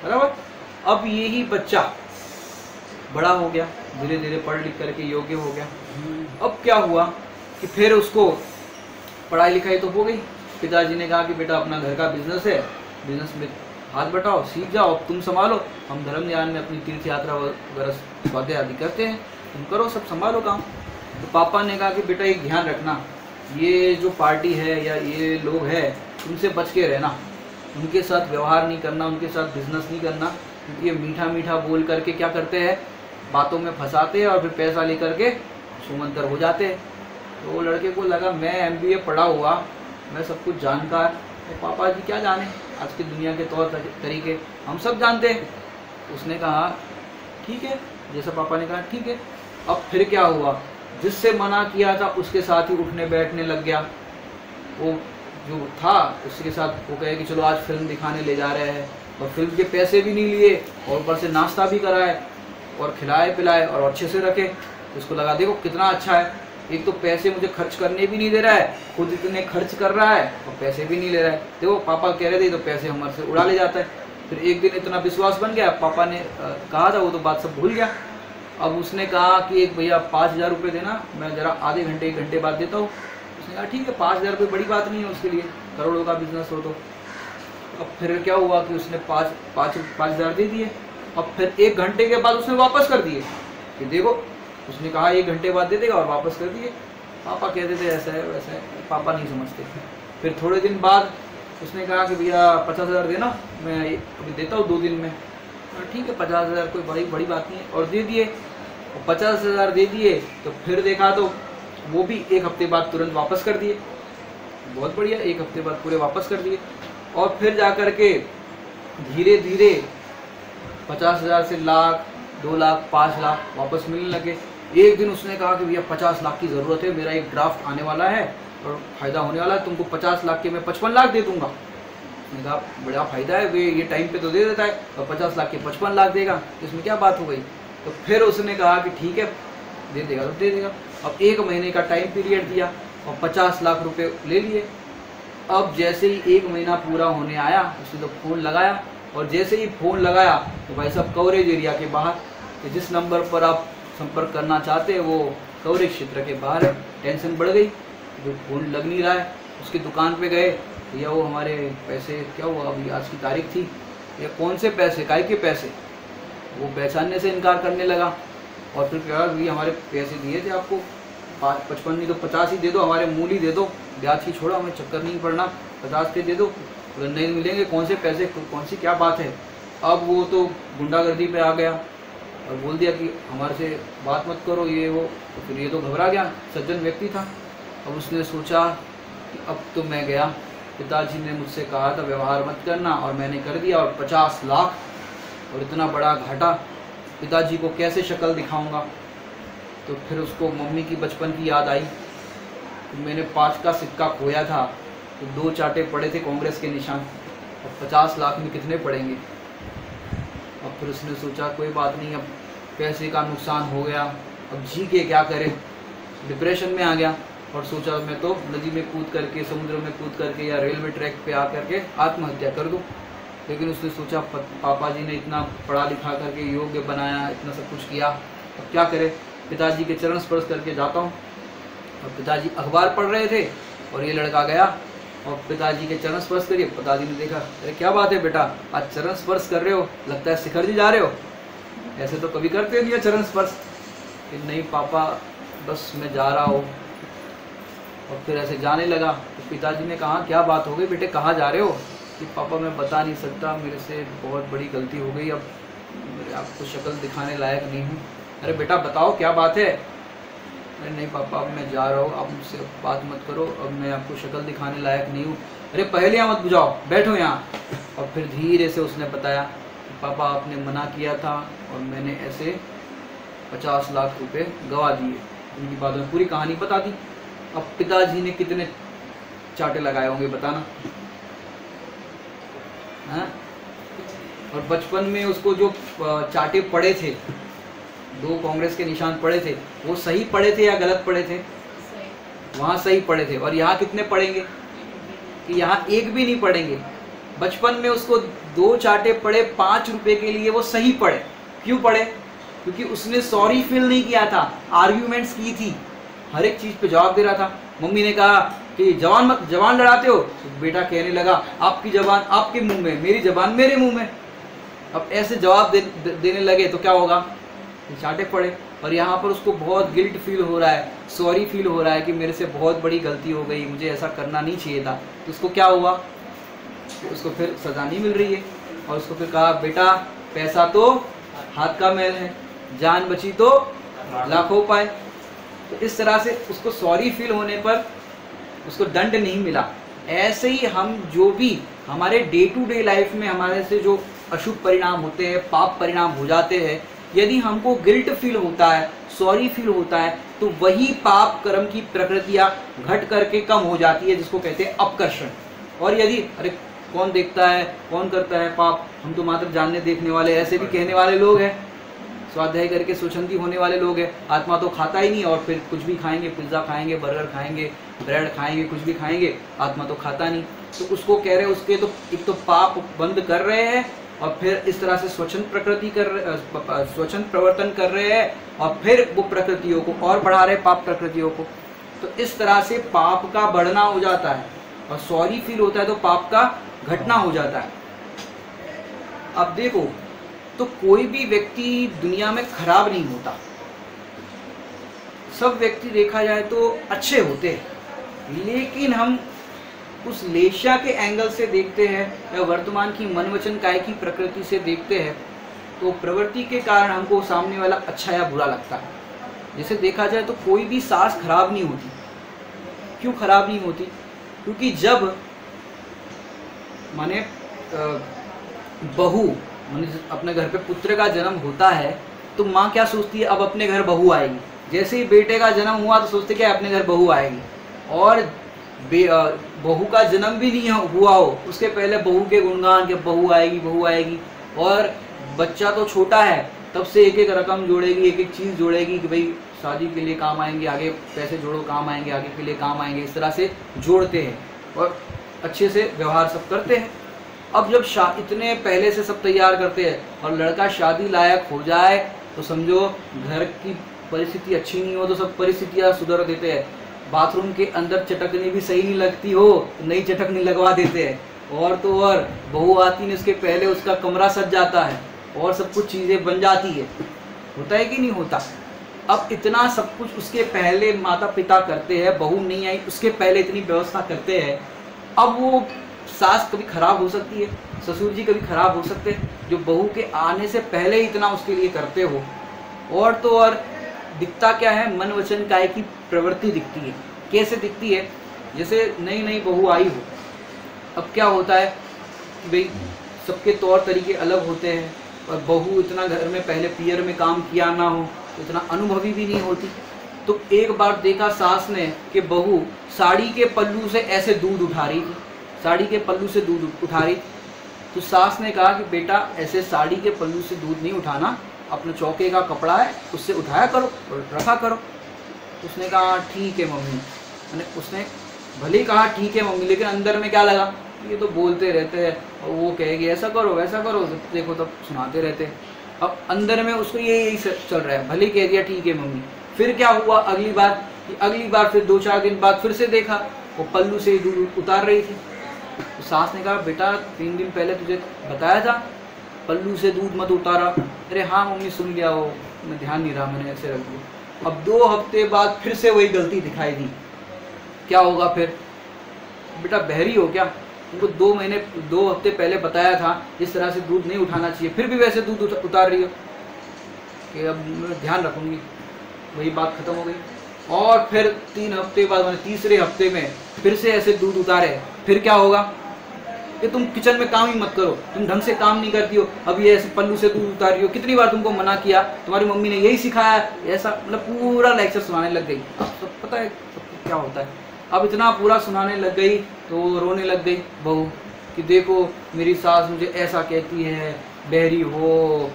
बराबर। अब यही बच्चा बड़ा हो गया, धीरे धीरे पढ़ लिख करके योग्य हो गया। अब क्या हुआ कि फिर उसको पढ़ाई लिखाई तो हो गई, पिताजी ने कहा कि बेटा अपना घर का बिजनेस है, बिजनेस में हाथ बटाओ, सीख जाओ, तुम संभालो, हम धर्म ज्ञान में अपनी तीर्थ यात्रा वगैरह स्वाध्याय आदि करते हैं, तुम करो, सब संभालो काम। तो पापा ने कहा कि बेटा एक ध्यान रखना, ये जो पार्टी है या ये लोग हैं, उनसे बच के रहना, उनके साथ व्यवहार नहीं करना, उनके साथ बिजनेस नहीं करना, क्योंकि ये मीठा मीठा बोल करके क्या करते हैं, बातों में फंसाते हैं और फिर पैसा लेकर के सुमंतर हो जाते हैं। तो वो लड़के को लगा मैं MBA पढ़ा हुआ, मैं सब कुछ जानकार, तो पापा जी क्या जाने आज की दुनिया के तौर तरीके, हम सब जानते हैं। उसने कहा ठीक है, जैसा पापा ने कहा ठीक है। अब फिर क्या हुआ, जिससे मना किया था उसके साथ ही उठने बैठने लग गया। वो जो था उसके साथ वो कहे कि चलो आज फिल्म दिखाने ले जा रहे हैं, और फिल्म के पैसे भी नहीं लिए, और ऊपर से नाश्ता भी कराए और खिलाए पिलाए और अच्छे से रखे। उसको लगा देखो कितना अच्छा है, एक तो पैसे मुझे खर्च करने भी नहीं दे रहा है, खुद इतने खर्च कर रहा है और पैसे भी नहीं ले रहा है। देखो पापा कह रहे थे तो पैसे हमारे से उड़ा ले जाता है। फिर एक दिन इतना विश्वास बन गया, पापा ने कहा था वो तो बात सब भूल गया। अब उसने कहा कि एक भैया 5000 रुपये देना, मैं ज़रा आधे घंटे 1 घंटे बाद देता हूँ। उसने कहा ठीक है, 5000 रुपये बड़ी बात नहीं है उसके लिए, करोड़ों का बिजनेस हो तो। अब फिर क्या हुआ कि उसने 5,000 दे दिए। अब फिर 1 घंटे के बाद उसने वापस कर दिए कि देखो, उसने कहा 1 घंटे बाद दे देगा और वापस कर दिए। पापा कहते थे ऐसा है वैसा है, पापा नहीं समझते। फिर थोड़े दिन बाद उसने कहा कि भैया 50,000 देना, मैं अभी देता हूँ 2 दिन में। ठीक है 50,000 कोई बड़ी बात नहीं है, और दे दिए। और 50,000 दे दिए तो फिर देखा तो वो भी 1 हफ्ते बाद तुरंत वापस कर दिए। बहुत बढ़िया, 1 हफ्ते बाद पूरे वापस कर दिए। और फिर जा कर के धीरे धीरे 50,000 से लाख, 2 लाख, 5 लाख वापस मिलने लगे। एक दिन उसने कहा कि भैया 50 लाख की ज़रूरत है, मेरा एक ड्राफ्ट आने वाला है और फ़ायदा होने वाला है, तुमको 50 लाख के मैं 55 लाख दे दूंगा। उसने कहा बड़ा फ़ायदा है, वे ये टाइम पे तो दे देता है, और 50 लाख के 55 लाख देगा, इसमें क्या बात हो गई। तो फिर उसने कहा कि ठीक है दे देगा तो दे देगा। अब 1 महीने का टाइम पीरियड दिया और 50 लाख रुपए ले लिए। अब जैसे ही 1 महीना पूरा होने आया, उसने तो फ़ोन लगाया, और जैसे ही फ़ोन लगाया तो भाई साहब कवरेज एरिया के बाहर, कि जिस नंबर पर आप संपर्क करना चाहते हैं वो कवरेज क्षेत्र के बाहर है। टेंशन बढ़ गई, जो फ़ोन लग नहीं रहा है। उसकी दुकान पे गए, भैया वो हमारे पैसे क्या हुआ, अभी आज की तारीख थी, या कौन से पैसे, काय के पैसे। वो पहचानने से इनकार करने लगा। और फिर कहा भैया हमारे पैसे दिए थे आपको, 55 नहीं तो 50 ही दे दो, हमारे मूल ही दे दो, ब्याज की छोड़ो, हमें चक्कर नहीं पड़ना, 50 के दे दो, अगर नहीं मिलेंगे कौन से पैसे, कौन सी क्या बात है। अब वो तो गुंडागर्दी पे आ गया और बोल दिया कि हमारे से बात मत करो, ये वो। तो फिर ये तो घबरा गया, सज्जन व्यक्ति था। अब उसने सोचा कि अब तो मैं गया, पिताजी ने मुझसे कहा था व्यवहार मत करना, और मैंने कर दिया, और 50 लाख और इतना बड़ा घाटा, पिताजी को कैसे शक्ल दिखाऊंगा। तो फिर उसको मम्मी की बचपन की याद आई। तो मैंने 5 का सिक्का खोया था, तो 2 चाटे पड़े थे कांग्रेस के निशान, और 50 लाख में कितने पड़ेंगे। और फिर उसने सोचा कोई बात नहीं, अब पैसे का नुकसान हो गया, अब जी के क्या करे। डिप्रेशन में आ गया और सोचा मैं तो नदी में कूद करके, समुद्र में कूद करके, या रेलवे ट्रैक पे आ करके आत्महत्या कर दूं। लेकिन उसने सोचा पापा जी ने इतना पढ़ा लिखा करके योग्य बनाया, इतना सब कुछ किया, अब क्या करे। पिताजी के चरण स्पर्श करके जाता हूँ। और पिताजी अखबार पढ़ रहे थे और ये लड़का गया और पिताजी के चरण स्पर्श करिए। पिताजी ने देखा, अरे क्या बात है बेटा, आज चरण स्पर्श कर रहे हो, लगता है शिखर जी जा रहे हो, ऐसे तो कभी करते नहीं है चरण स्पर्श। नहीं पापा बस मैं जा रहा हूँ। और फिर ऐसे जाने लगा। तो पिताजी ने कहा क्या बात हो गई बेटे, कहाँ जा रहे हो। कि पापा मैं बता नहीं सकता, मेरे से बहुत बड़ी गलती हो गई, अब मेरे आपको शक्ल दिखाने लायक नहीं हूँ। अरे बेटा बताओ क्या बात है। अरे नहीं पापा अब मैं जा रहा हूँ, आप मुझसे बात मत करो, अब मैं आपको शक्ल दिखाने लायक नहीं हूँ। अरे पहले मत बुझाओ, बैठो यहाँ। और फिर धीरे से उसने बताया कि पापा आपने मना किया था और मैंने ऐसे 50 लाख रुपए गवा दिए। उनकी बाद में पूरी कहानी बता दी। अब पिताजी ने कितने चाटे लगाए होंगे बताना, हाँ? और बचपन में उसको जो चाटे पड़े थे, 2 कांग्रेस के निशान पड़े थे, वो सही पड़े थे या गलत पड़े थे। वहाँ सही पड़े थे। और यहाँ कितने पड़ेंगे, कि यहाँ एक भी नहीं पड़ेंगे। बचपन में उसको 2 चाटे पड़े 5 रुपए के लिए, वो सही पड़े। क्यों पड़े, क्योंकि उसने सॉरी फील नहीं किया था, आर्ग्यूमेंट्स की थी, हर एक चीज पे जवाब दे रहा था। मम्मी ने कहा कि जवान लड़ाते हो, तो बेटा कहने लगा आपकी जबान आपके मुंह में, मेरी जबान मेरे मुंह में। अब ऐसे जवाब देने लगे तो क्या होगा, चाटे पड़े। और यहाँ पर उसको बहुत गिल्ट फील हो रहा है, सॉरी फील हो रहा है कि मेरे से बहुत बड़ी गलती हो गई, मुझे ऐसा करना नहीं चाहिए था। तो उसको क्या हुआ, तो उसको फिर सजा नहीं मिल रही है। और उसको फिर कहा बेटा पैसा तो हाथ का मैल है, जान बची तो लाखों पाए। तो इस तरह से उसको सॉरी फील होने पर उसको दंड नहीं मिला। ऐसे ही हम जो भी हमारे डे टू डे लाइफ में हमारे से जो अशुभ परिणाम होते हैं, पाप परिणाम हो जाते हैं, यदि हमको गिल्ट फील होता है, सॉरी फील होता है, तो वही पाप कर्म की प्रकृतियाँ घट करके कम हो जाती है, जिसको कहते हैं अपकर्षण। और यदि अरे कौन देखता है, कौन करता है पाप, हम तो मात्र जानने देखने वाले, ऐसे भी कहने वाले लोग हैं, स्वाध्याय करके स्वच्छंदी होने वाले लोग हैं। आत्मा तो खाता ही नहीं, और फिर कुछ भी खाएंगे, पिज्ज़ा खाएंगे, बर्गर खाएंगे, ब्रेड खाएंगे, कुछ भी खाएंगे, आत्मा तो खाता नहीं। तो उसको कह रहे हैं, उसके तो एक तो पाप बंद कर रहे हैं, और फिर इस तरह से स्वच्छंद प्रवर्तन कर रहे हैं, और फिर वो प्रकृतियों को और बढ़ा रहे हैं, पाप प्रकृतियों को। तो इस तरह से पाप का बढ़ना हो जाता है, और सॉरी फील होता है तो पाप का घटना हो जाता है। अब देखो, तो कोई भी व्यक्ति दुनिया में खराब नहीं होता, सब व्यक्ति देखा जाए तो अच्छे होते हैं। लेकिन हम उस लेशा के एंगल से देखते हैं या वर्तमान की मन वचन काय की प्रकृति से देखते हैं तो प्रवृत्ति के कारण हमको सामने वाला अच्छा या बुरा लगता है। जैसे देखा जाए तो कोई भी सास खराब नहीं होती। क्यों खराब नहीं होती? क्योंकि जब माने बहू माने अपने घर पे पुत्र का जन्म होता है तो माँ क्या सोचती है, अब अपने घर बहू आएगी। जैसे ही बेटे का जन्म हुआ तो सोचते क्या अपने घर बहू आएगी। और बहू का जन्म भी नहीं हुआ हो उसके पहले बहू के गुणगान के बहू आएगी। और बच्चा तो छोटा है तब से एक एक रकम जोड़ेगी, एक एक चीज़ जोड़ेगी कि भाई शादी के लिए काम आएंगे, आगे पैसे जोड़ो काम आएंगे, आगे के लिए काम आएंगे। इस तरह से जोड़ते हैं और अच्छे से व्यवहार सब करते हैं। अब जब इतने पहले से सब तैयार करते हैं और लड़का शादी लायक हो जाए तो समझो घर की परिस्थिति अच्छी नहीं हो तो सब परिस्थितियाँ सुधर देते हैं। बाथरूम के अंदर चटकनी भी सही नहीं लगती हो तो नई चटकनी लगवा देते हैं। और तो और बहू आती नहीं उसके पहले उसका कमरा सज जाता है और सब कुछ चीज़ें बन जाती है। होता है कि नहीं होता? अब इतना सब कुछ उसके पहले माता पिता करते हैं, बहू नहीं आई उसके पहले इतनी व्यवस्था करते हैं। अब वो सास कभी खराब हो सकती है, ससुर जी कभी खराब हो सकते हैं जो बहू के आने से पहले ही इतना उसके लिए करते हो। और तो और दिखता क्या है, मन वचन काय की प्रवृत्ति दिखती है। कैसे दिखती है? जैसे नई नई बहू आई हो, अब क्या होता है कि भाई सबके तौर तरीके अलग होते हैं और बहू इतना घर में पहले पियर में काम किया ना हो, इतना अनुभवी भी नहीं होती। तो एक बार देखा सास ने कि बहू साड़ी के पल्लू से ऐसे दूध उठा रही थी, साड़ी के पल्लू से दूध उठा रही थी। तो सास ने कहा कि बेटा ऐसे साड़ी के पल्लू से दूध नहीं उठाना, अपने चौके का कपड़ा है उससे उठाया करो और रखा करो। उसने कहा ठीक है मम्मी। मैंने उसने भले ही कहा ठीक है मम्मी, लेकिन अंदर में क्या लगा, ये तो बोलते रहते हैं और वो कहेगी ऐसा करो वैसा करो, देखो तब सुनाते रहते हैं। अब अंदर में उसको यही चल रहा है, भले कह दिया ठीक है मम्मी। फिर क्या हुआ अगली बार फिर 2-4 दिन बाद फिर से देखा वो पल्लू से दूध उतार रही थी। तो सास ने कहा बेटा 3 दिन पहले तुझे बताया था पल्लू से दूध मत उतारा। अरे हाँ मम्मी सुन लिया, वो मैं ध्यान नहीं रहा, मैंने ऐसे रख दिया। अब 2 हफ्ते बाद फिर से वही गलती दिखाई दी। क्या होगा फिर? बेटा बहरी हो क्या? तुमको 2 हफ्ते पहले बताया था इस तरह से दूध नहीं उठाना चाहिए, फिर भी वैसे दूध उतार रही हो। कि अब मैं ध्यान रखूंगी। वही बात खत्म हो गई। और फिर 3 हफ्ते बाद मैंने तीसरे हफ्ते में फिर से ऐसे दूध उतारे। फिर क्या होगा कि तुम किचन में काम ही मत करो, तुम ढंग से काम नहीं करती हो, अब ये ऐसे पल्लू से दूध उतार रही हो, कितनी बार तुमको मना किया, तुम्हारी मम्मी ने यही सिखाया, ऐसा मतलब पूरा लेक्चर सुनाने लग गई। अब सब पता है सब क्या होता है। अब इतना पूरा सुनाने लग गई तो रोने लग गई बहू कि देखो मेरी सास मुझे ऐसा कहती है, बहरी हो,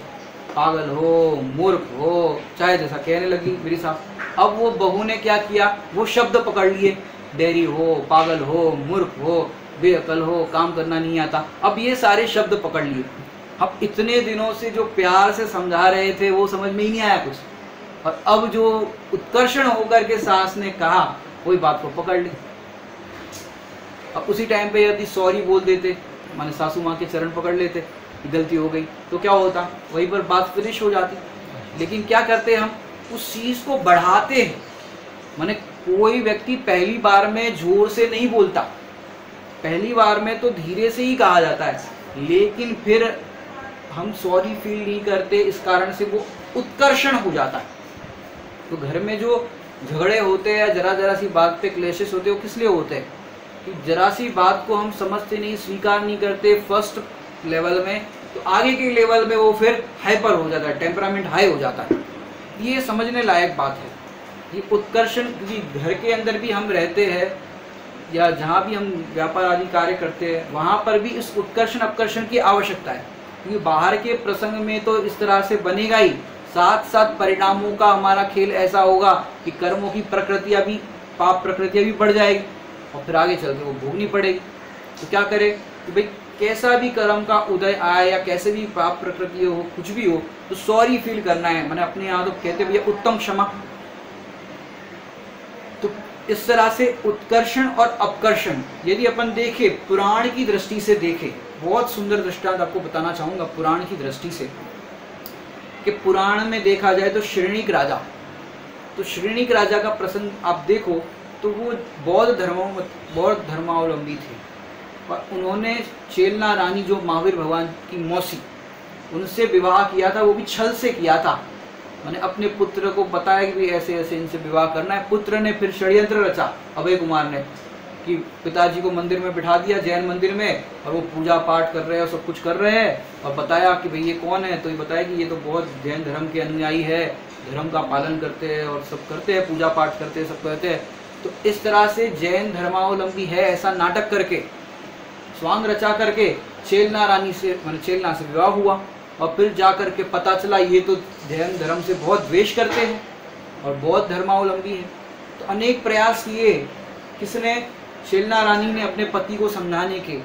पागल हो, मूर्ख हो, चाहे जैसा कहने लगी मेरी सास। अब वो बहू ने क्या किया, वो शब्द पकड़ लिए, बहरी हो, पागल हो, मूर्ख हो, बेअकल हो, काम करना नहीं आता। अब ये सारे शब्द पकड़ लिए। अब इतने दिनों से जो प्यार से समझा रहे थे वो समझ में ही नहीं आया कुछ, और अब जो उत्कर्षण होकर के सास ने कहा वही बात को पकड़ ली। अब उसी टाइम पे यदि सॉरी बोल देते, माने सासू माँ के चरण पकड़ लेते, गलती हो गई, तो क्या होता, वहीं पर बात फिनिश हो जाती। लेकिन क्या करते हम, उस चीज़ को बढ़ाते हैं। माने कोई व्यक्ति पहली बार में जोर से नहीं बोलता, पहली बार में तो धीरे से ही कहा जाता है, लेकिन फिर हम सॉरी फील नहीं करते, इस कारण से वो उत्कर्षण हो जाता है। तो घर में जो झगड़े होते हैं, जरा सी बात पे क्लेशेस होते हैं, वो किस लिए होते हैं कि जरा सी बात को हम समझते नहीं, स्वीकार नहीं करते फर्स्ट लेवल में, तो आगे के लेवल में वो फिर हाइपर हो जाता है, टेम्परामेंट हाई हो जाता है। ये समझने लायक बात है। ये उत्कर्षण, क्योंकि घर के अंदर भी हम रहते हैं या जहाँ भी हम व्यापार आदि कार्य करते हैं, वहाँ पर भी इस उत्कर्षण अपकर्षण की आवश्यकता है। क्योंकि बाहर के प्रसंग में तो इस तरह से बनेगा ही, साथ साथ परिणामों का हमारा खेल ऐसा होगा कि कर्मों की प्रकृतियाँ भी, पाप प्रकृतियाँ भी बढ़ जाएगी और फिर आगे चल के वो भोगनी पड़ेगी। तो क्या करें कि भाई कैसा भी कर्म का उदय आए या कैसे भी पाप प्रकृति हो, कुछ भी हो, तो सॉरी फील करना है। मैंने अपने यहाँ तो कहते भैया उत्तम क्षमा। तो इस तरह से उत्कर्षण और अपकर्षण यदि अपन देखें, पुराण की दृष्टि से देखें, बहुत सुंदर दृष्टांत आपको बताना चाहूँगा पुराण की दृष्टि से, कि पुराण में देखा जाए तो श्रेणिक राजा, तो श्रेणिक राजा का प्रसंग आप देखो तो वो बौद्ध धर्मावलंबी थे और उन्होंने चेलना रानी जो महावीर भगवान की मौसी, उनसे विवाह किया था, वो भी छल से किया था। मैंने अपने पुत्र को बताया कि भाई ऐसे ऐसे इनसे विवाह करना है। पुत्र ने फिर षड्यंत्र रचा, अभय कुमार ने, कि पिताजी को मंदिर में बिठा दिया, जैन मंदिर में, और वो पूजा पाठ कर रहे हैं और सब कुछ कर रहे हैं, और बताया कि भाई ये कौन है, तो ये बताया कि ये तो बहुत जैन धर्म के अनुयायी है, धर्म का पालन करते हैं और सब करते हैं, पूजा पाठ करते हैं, सब करते हैं। तो इस तरह से जैन धर्मावलंबी है ऐसा नाटक करके, स्वांग रचा करके चेलना रानी से, मैंने चेलना से विवाह हुआ। और फिर जा करके पता चला ये तो जैन धर्म से बहुत द्वेष करते हैं और बौद्ध धर्मावलंबी है। तो अनेक प्रयास किए, किसने, चेलना रानी ने अपने पति को समझाने के।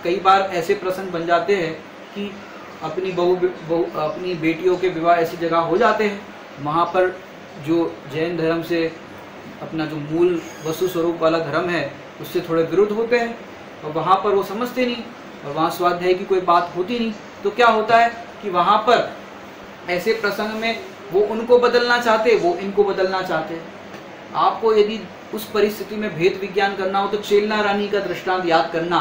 कई बार ऐसे प्रसंग बन जाते हैं कि अपनी बेटियों के विवाह ऐसी जगह हो जाते हैं वहाँ पर जो जैन धर्म से अपना जो मूल वस्तु स्वरूप वाला धर्म है उससे थोड़े विरुद्ध होते हैं, और वहाँ पर वो समझते नहीं, और वहाँ स्वाध्याय की कोई बात होती नहीं। तो क्या होता है कि वहाँ पर ऐसे प्रसंग में वो उनको बदलना चाहते, वो इनको बदलना चाहते। आपको यदि उस परिस्थिति में भेद विज्ञान करना हो तो चेलना रानी का दृष्टांत याद करना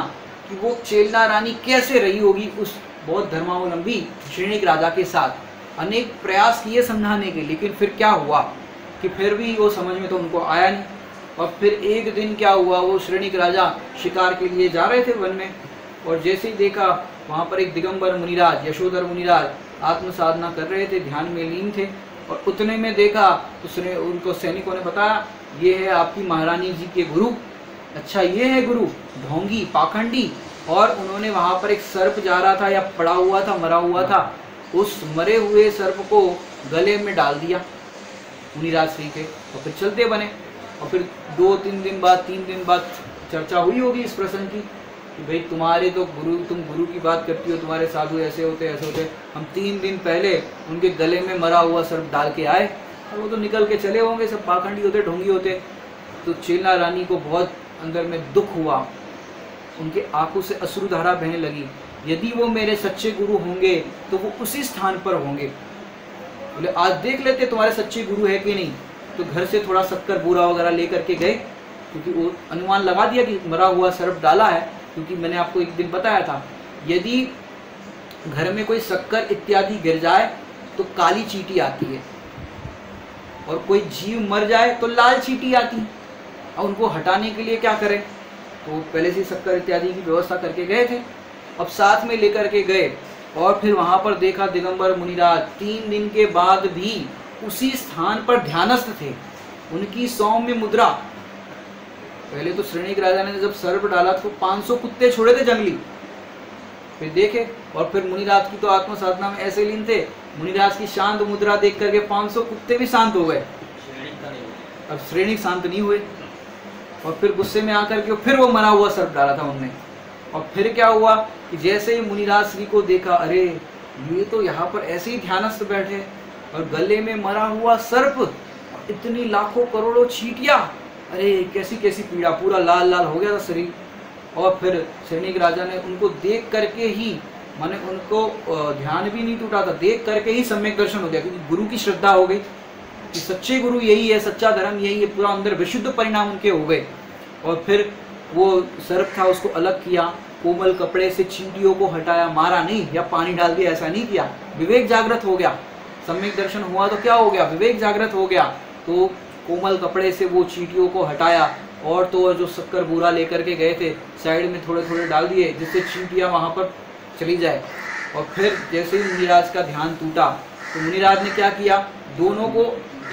कि वो चेलना रानी कैसे रही होगी उस बौद्ध धर्मावलंबी श्रेणिक राजा के साथ। अनेक प्रयास किए समझाने के, लेकिन फिर क्या हुआ कि फिर भी वो समझ में तो उनको आया नहीं। और फिर एक दिन क्या हुआ, वो श्रेणिक राजा शिकार के लिए जा रहे थे वन में, और जैसे ही देखा वहाँ पर एक दिगंबर मुनिराज, यशोधर मुनिराज आत्म साधना कर रहे थे, ध्यान में लीन थे, और उतने में देखा तो उनको सैनिकों ने बताया ये है आपकी महारानी जी के गुरु। अच्छा ये है गुरु, ढोंगी पाखंडी। और उन्होंने वहाँ पर एक सर्प जा रहा था या पड़ा हुआ था, मरा हुआ था, उस मरे हुए सर्प को गले में डाल दिया मुनिराज श्री के, और फिर चलते बने। और फिर 2-3 दिन बाद, 3 दिन बाद चर्चा हुई होगी इस प्रसंग की कि भाई तुम्हारे तो गुरु, तुम गुरु की बात करती हो, तुम्हारे साधु ऐसे होते ऐसे होते। हम 3 दिन पहले उनके गले में मरा हुआ सर्प डाल के आए, और वो तो निकल के चले होंगे, सब पाखंडी होते, ढोंगी होते। तो चेलना रानी को बहुत अंदर में दुख हुआ, उनके आंखों से अश्रुधारा बहने लगी। यदि वो मेरे सच्चे गुरु होंगे तो वो उसी स्थान पर होंगे। बोले आज देख लेते तुम्हारे सच्चे गुरु है कि नहीं। तो घर से थोड़ा शक्कर बूरा वगैरह लेकर के गए, क्योंकि वो अनुमान लगा दिया कि मरा हुआ सर्प डाला है, क्योंकि मैंने आपको एक दिन बताया था यदि घर में कोई शक्कर इत्यादि गिर जाए तो काली चींटी आती है, और कोई जीव मर जाए तो लाल चींटी आती है। और उनको हटाने के लिए क्या करें, तो पहले से शक्कर इत्यादि की व्यवस्था करके गए थे, अब साथ में लेकर के गए। और फिर वहाँ पर देखा दिगंबर मुनिराज 3 दिन के बाद भी उसी स्थान पर ध्यानस्थ थे, उनकी सौम्य मुद्रा। पहले तो श्रेणिक राजा ने जब सर्प डाला तो 500 कुत्ते छोड़े थे जंगली, फिर देखे, और फिर मुनिराज की तो आत्म साधना में ऐसे लीन थे, मुनिराज की शांत मुद्रा देख करके 500 कुत्ते भी शांत हो गए। अब श्रेणिक शांत नहीं हुए, और फिर गुस्से में आकर के फिर वो मरा हुआ सर्प डाला था उनने। और फिर क्या हुआ कि जैसे ही मुनिराज श्री को देखा, अरे ये तो यहाँ पर ऐसे ही ध्यानस्थ बैठे और गले में मरा हुआ सर्प, इतनी लाखों करोड़ों चींटियां, अरे कैसी कैसी पीड़ा, पूरा लाल लाल हो गया था शरीर। और फिर श्रेणिक राजा ने उनको देख करके ही, माने उनको ध्यान भी नहीं टूटा था, देख करके ही सम्यक दर्शन हो गया, क्योंकि गुरु की श्रद्धा हो गई कि सच्चे गुरु यही है, सच्चा धर्म यही है, पूरा अंदर विशुद्ध परिणाम उनके हो गए। और फिर वो सर्प था उसको अलग किया, कोमल कपड़े से चींटियों को हटाया, मारा नहीं या पानी डाल दिया, ऐसा नहीं किया, विवेक जागृत हो गया। सम्यक दर्शन हुआ तो क्या हो गया, विवेक जागृत हो गया। तो कोमल कपड़े से वो चींटियों को हटाया, और तो जो शक्कर बूरा लेकर के गए थे साइड में थोड़े थोड़े डाल दिए, जिससे चींटियाँ वहाँ पर चली जाए। और फिर जैसे ही मुनिराज का ध्यान टूटा तो मुनिराज ने क्या किया, दोनों को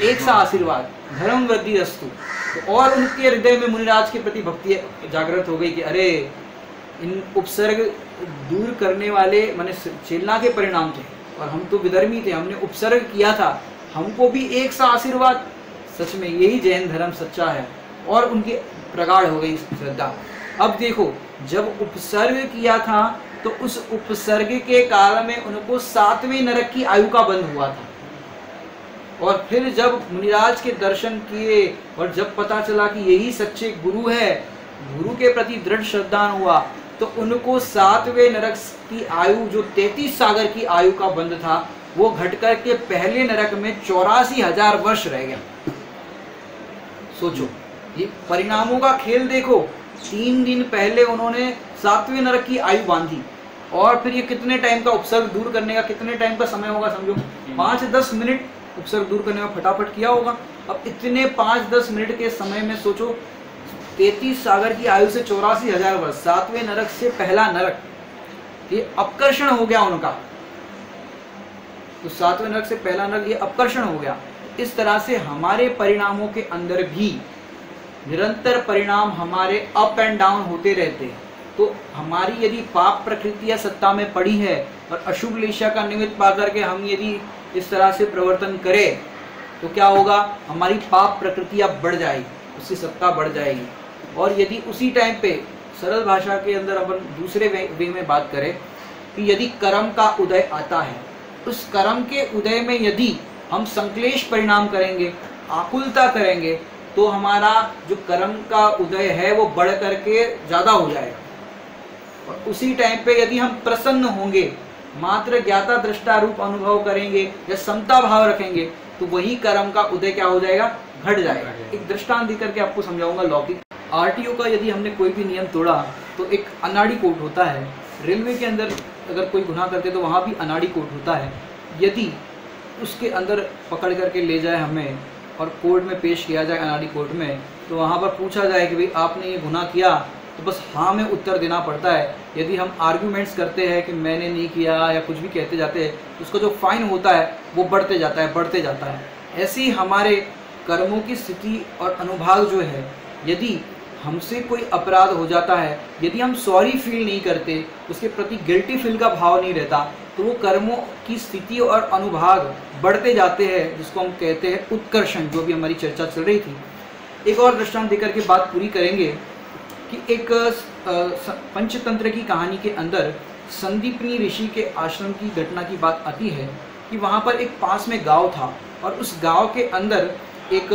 एक सा आशीर्वाद, धर्म वृद्धि रस्तु। तो और उनके हृदय में मुनिराज के प्रति भक्ति जागृत हो गई कि अरे इन उपसर्ग दूर करने वाले माने चेलना के परिणाम थे, और हम तो विधर्मी थे, हमने उपसर्ग किया था, हमको भी एक सा आशीर्वाद, सच में यही जैन धर्म सच्चा है। और उनकी प्रगाढ़ हो गई श्रद्धा। अब देखो, जब उपसर्ग किया था तो उस उपसर्ग के काल में उनको 7वें नरक की आयु का बंध हुआ था। और फिर जब मुनिराज के दर्शन किए और जब पता चला कि यही सच्चे गुरु है, गुरु के प्रति दृढ़ श्रद्धा हुआ, तो उनको 7वें नरक की आयु, जो 33 सागर की आयु का बंध था, वो घटकर के पहले नरक में 84,000 वर्ष रह गया। सोचो, ये परिणामों का खेल देखो। 3 दिन पहले उन्होंने 7वें नरक की आयु बांधी और फिर ये कितने टाइम का उपसर्ग दूर करने का कितने टाइम का समय होगा समझो, 5-10 मिनट उपसर्ग दूर करने में फटाफट किया होगा। अब इतने 5-10 मिनट के समय में सोचो 33 सागर की आयु से 84,000 वर्ष, 7वें नरक से पहला नरक, ये अपकर्षण हो गया उनका। तो 7वें नरक से पहला नरक ये अपकर्षण हो गया। इस तरह से हमारे परिणामों के अंदर भी निरंतर परिणाम हमारे अप एंड डाउन होते रहते हैं। तो हमारी यदि पाप प्रकृतियां सत्ता में पड़ी है और अशुभ लेशा का निमित्त पा करके हम यदि इस तरह से प्रवर्तन करें तो क्या होगा, हमारी पाप प्रकृतियां बढ़ जाएगी, उसकी सत्ता बढ़ जाएगी। और यदि उसी टाइम पे सरल भाषा के अंदर अपन दूसरे वे में बात करें कि यदि कर्म का उदय आता है, उस कर्म के उदय में यदि हम संक्लेश परिणाम करेंगे, आकुलता करेंगे, तो हमारा जो कर्म का उदय है वो बढ़ करके ज़्यादा हो जाएगा। और उसी टाइम पे यदि हम प्रसन्न होंगे, मात्र ज्ञाता दृष्टा रूप अनुभव करेंगे या समता भाव रखेंगे, तो वही कर्म का उदय क्या हो जाएगा, घट जाएगा। एक दृष्टांत देकर के आपको समझाऊंगा लौकिक। आरटीओ का यदि हमने कोई भी नियम तोड़ा तो एक अनाड़ी कोर्ट होता है। रेलवे के अंदर अगर कोई गुनाह करते तो वहाँ भी अनाड़ी कोर्ट होता है। यदि उसके अंदर पकड़ करके ले जाए हमें और कोर्ट में पेश किया जाए अनाड़ी कोर्ट में, तो वहाँ पर पूछा जाए कि भाई आपने ये गुनाह किया, तो बस हाँ में उत्तर देना पड़ता है। यदि हम आर्ग्यूमेंट्स करते हैं कि मैंने नहीं किया या कुछ भी कहते जाते हैं, तो उसका जो फाइन होता है वो बढ़ते जाता है, बढ़ते जाता है। ऐसे ही हमारे कर्मों की स्थिति और अनुभाग जो है, यदि हमसे कोई अपराध हो जाता है, यदि हम सॉरी फील नहीं करते, उसके प्रति गिल्टी फील का भाव नहीं रहता, तो वो कर्मों की स्थिति और अनुभाग बढ़ते जाते हैं, जिसको हम कहते हैं उत्कर्षण, जो भी हमारी चर्चा चल रही थी। एक और दृष्टांत देकर के बात पूरी करेंगे कि एक पंचतंत्र की कहानी के अंदर संदीपनी ऋषि के आश्रम की घटना की बात आती है कि वहाँ पर एक पास में गांव था और उस गांव के अंदर एक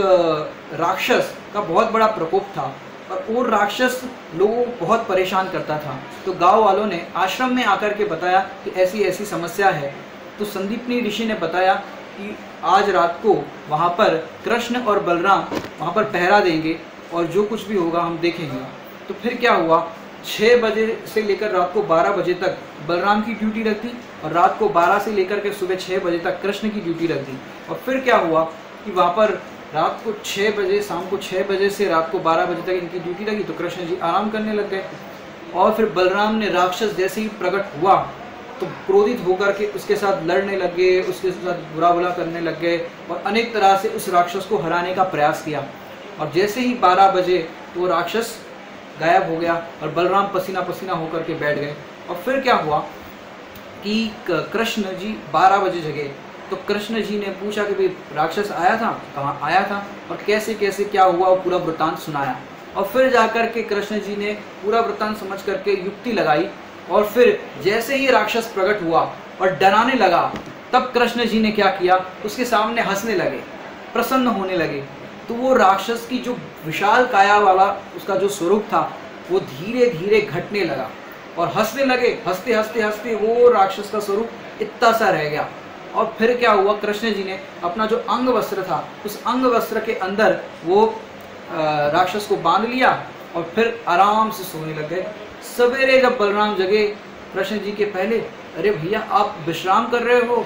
राक्षस का बहुत बड़ा प्रकोप था और वो राक्षस लोगों को बहुत परेशान करता था। तो गांव वालों ने आश्रम में आकर के बताया कि ऐसी ऐसी समस्या है। तो संदीपनी ऋषि ने बताया कि आज रात को वहाँ पर कृष्ण और बलराम वहाँ पर पहरा देंगे और जो कुछ भी होगा हम देखेंगे। तो फिर क्या हुआ, 6 बजे से लेकर रात को 12 बजे तक बलराम की ड्यूटी रख दी और रात को 12 से लेकर के सुबह 6 बजे तक कृष्ण की ड्यूटी रख दी। और फिर क्या हुआ कि वहाँ पर रात को 6 बजे, शाम को 6 बजे से रात को 12 बजे तक इनकी ड्यूटी लगी। तो कृष्ण जी आराम करने लग गए और फिर बलराम ने राक्षस जैसे ही प्रकट हुआ तो क्रोधित होकर के उसके साथ लड़ने लग गए, उसके साथ बुरा भला करने लग गए और अनेक तरह से उस राक्षस को हराने का प्रयास किया। और जैसे ही 12 बजे तो राक्षस गायब हो गया और बलराम पसीना पसीना होकर के बैठ गए। और फिर क्या हुआ कि कृष्ण जी 12 बजे जगे। तो कृष्ण जी ने पूछा कि भाई राक्षस आया था, कहाँ आया था और कैसे कैसे क्या हुआ, वो पूरा वृत्तांत सुनाया। और फिर जाकर के कृष्ण जी ने पूरा वृत्तांत समझ करके युक्ति लगाई और फिर जैसे ही राक्षस प्रकट हुआ और डराने लगा, तब कृष्ण जी ने क्या किया, उसके सामने हंसने लगे, प्रसन्न होने लगे। तो वो राक्षस की जो विशाल काया वाला उसका जो स्वरूप था वो धीरे धीरे घटने लगा और हंसने लगे। हंसते हंसते हंसते वो राक्षस का स्वरूप इतना सा रह गया। और फिर क्या हुआ, कृष्ण जी ने अपना जो अंग वस्त्र था उस अंग वस्त्र के अंदर वो राक्षस को बांध लिया और फिर आराम से सोने लग गए। सवेरे जब बलराम जगे कृष्ण जी के पहले, अरे भैया आप विश्राम कर रहे हो,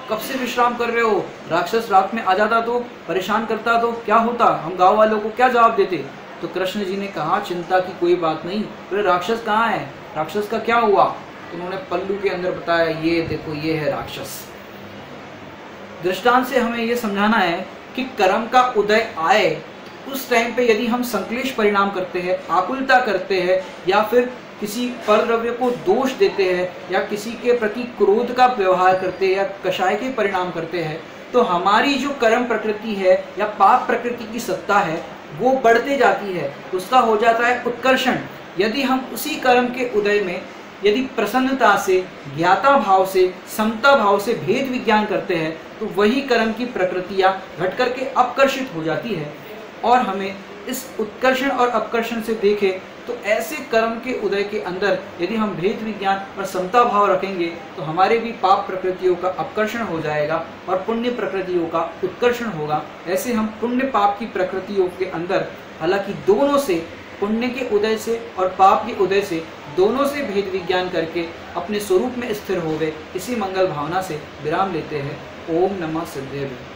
कब से विश्राम कर रहे हो, राक्षस रात में आ जाता तो परेशान करता तो क्या होता, हम गांव वालों को क्या जवाब देते। तो कृष्ण जी ने कहा चिंता की कोई बात नहीं, अरे राक्षस कहाँ है, राक्षस का क्या हुआ। तो उन्होंने पल्लू के अंदर बताया, ये देखो ये है राक्षस। दृष्टांत से हमें ये समझाना है कि कर्म का उदय आए उस टाइम पे यदि हम संक्लेश परिणाम करते हैं, आकुलता करते हैं या फिर किसी परद्रव्य को दोष देते हैं या किसी के प्रति क्रोध का व्यवहार करते हैं या कषाय के परिणाम करते हैं, तो हमारी जो कर्म प्रकृति है या पाप प्रकृति की सत्ता है वो बढ़ते जाती है, उसका हो जाता है उत्कर्षण। यदि हम उसी कर्म के उदय में यदि प्रसन्नता से, ज्ञाता भाव से, समता भाव से भेद विज्ञान करते हैं, तो वही कर्म की प्रकृतियाँ घट करके अपकर्षित हो जाती है। और हमें इस उत्कर्षण और अपकर्षण से देखें तो ऐसे कर्म के उदय के अंदर यदि हम भेद विज्ञान और समता भाव रखेंगे तो हमारे भी पाप प्रकृतियों का अपकर्षण हो जाएगा और पुण्य प्रकृतियों का उत्कर्षण होगा। ऐसे हम पुण्य पाप की प्रकृतियों के अंदर हालांकि दोनों से, पुण्य के उदय से और पाप के उदय से, दोनों से भेद विज्ञान करके अपने स्वरूप में स्थिर हो गए। इसी मंगल भावना से विराम लेते हैं। ओम नमः सिद्धेश्वराय।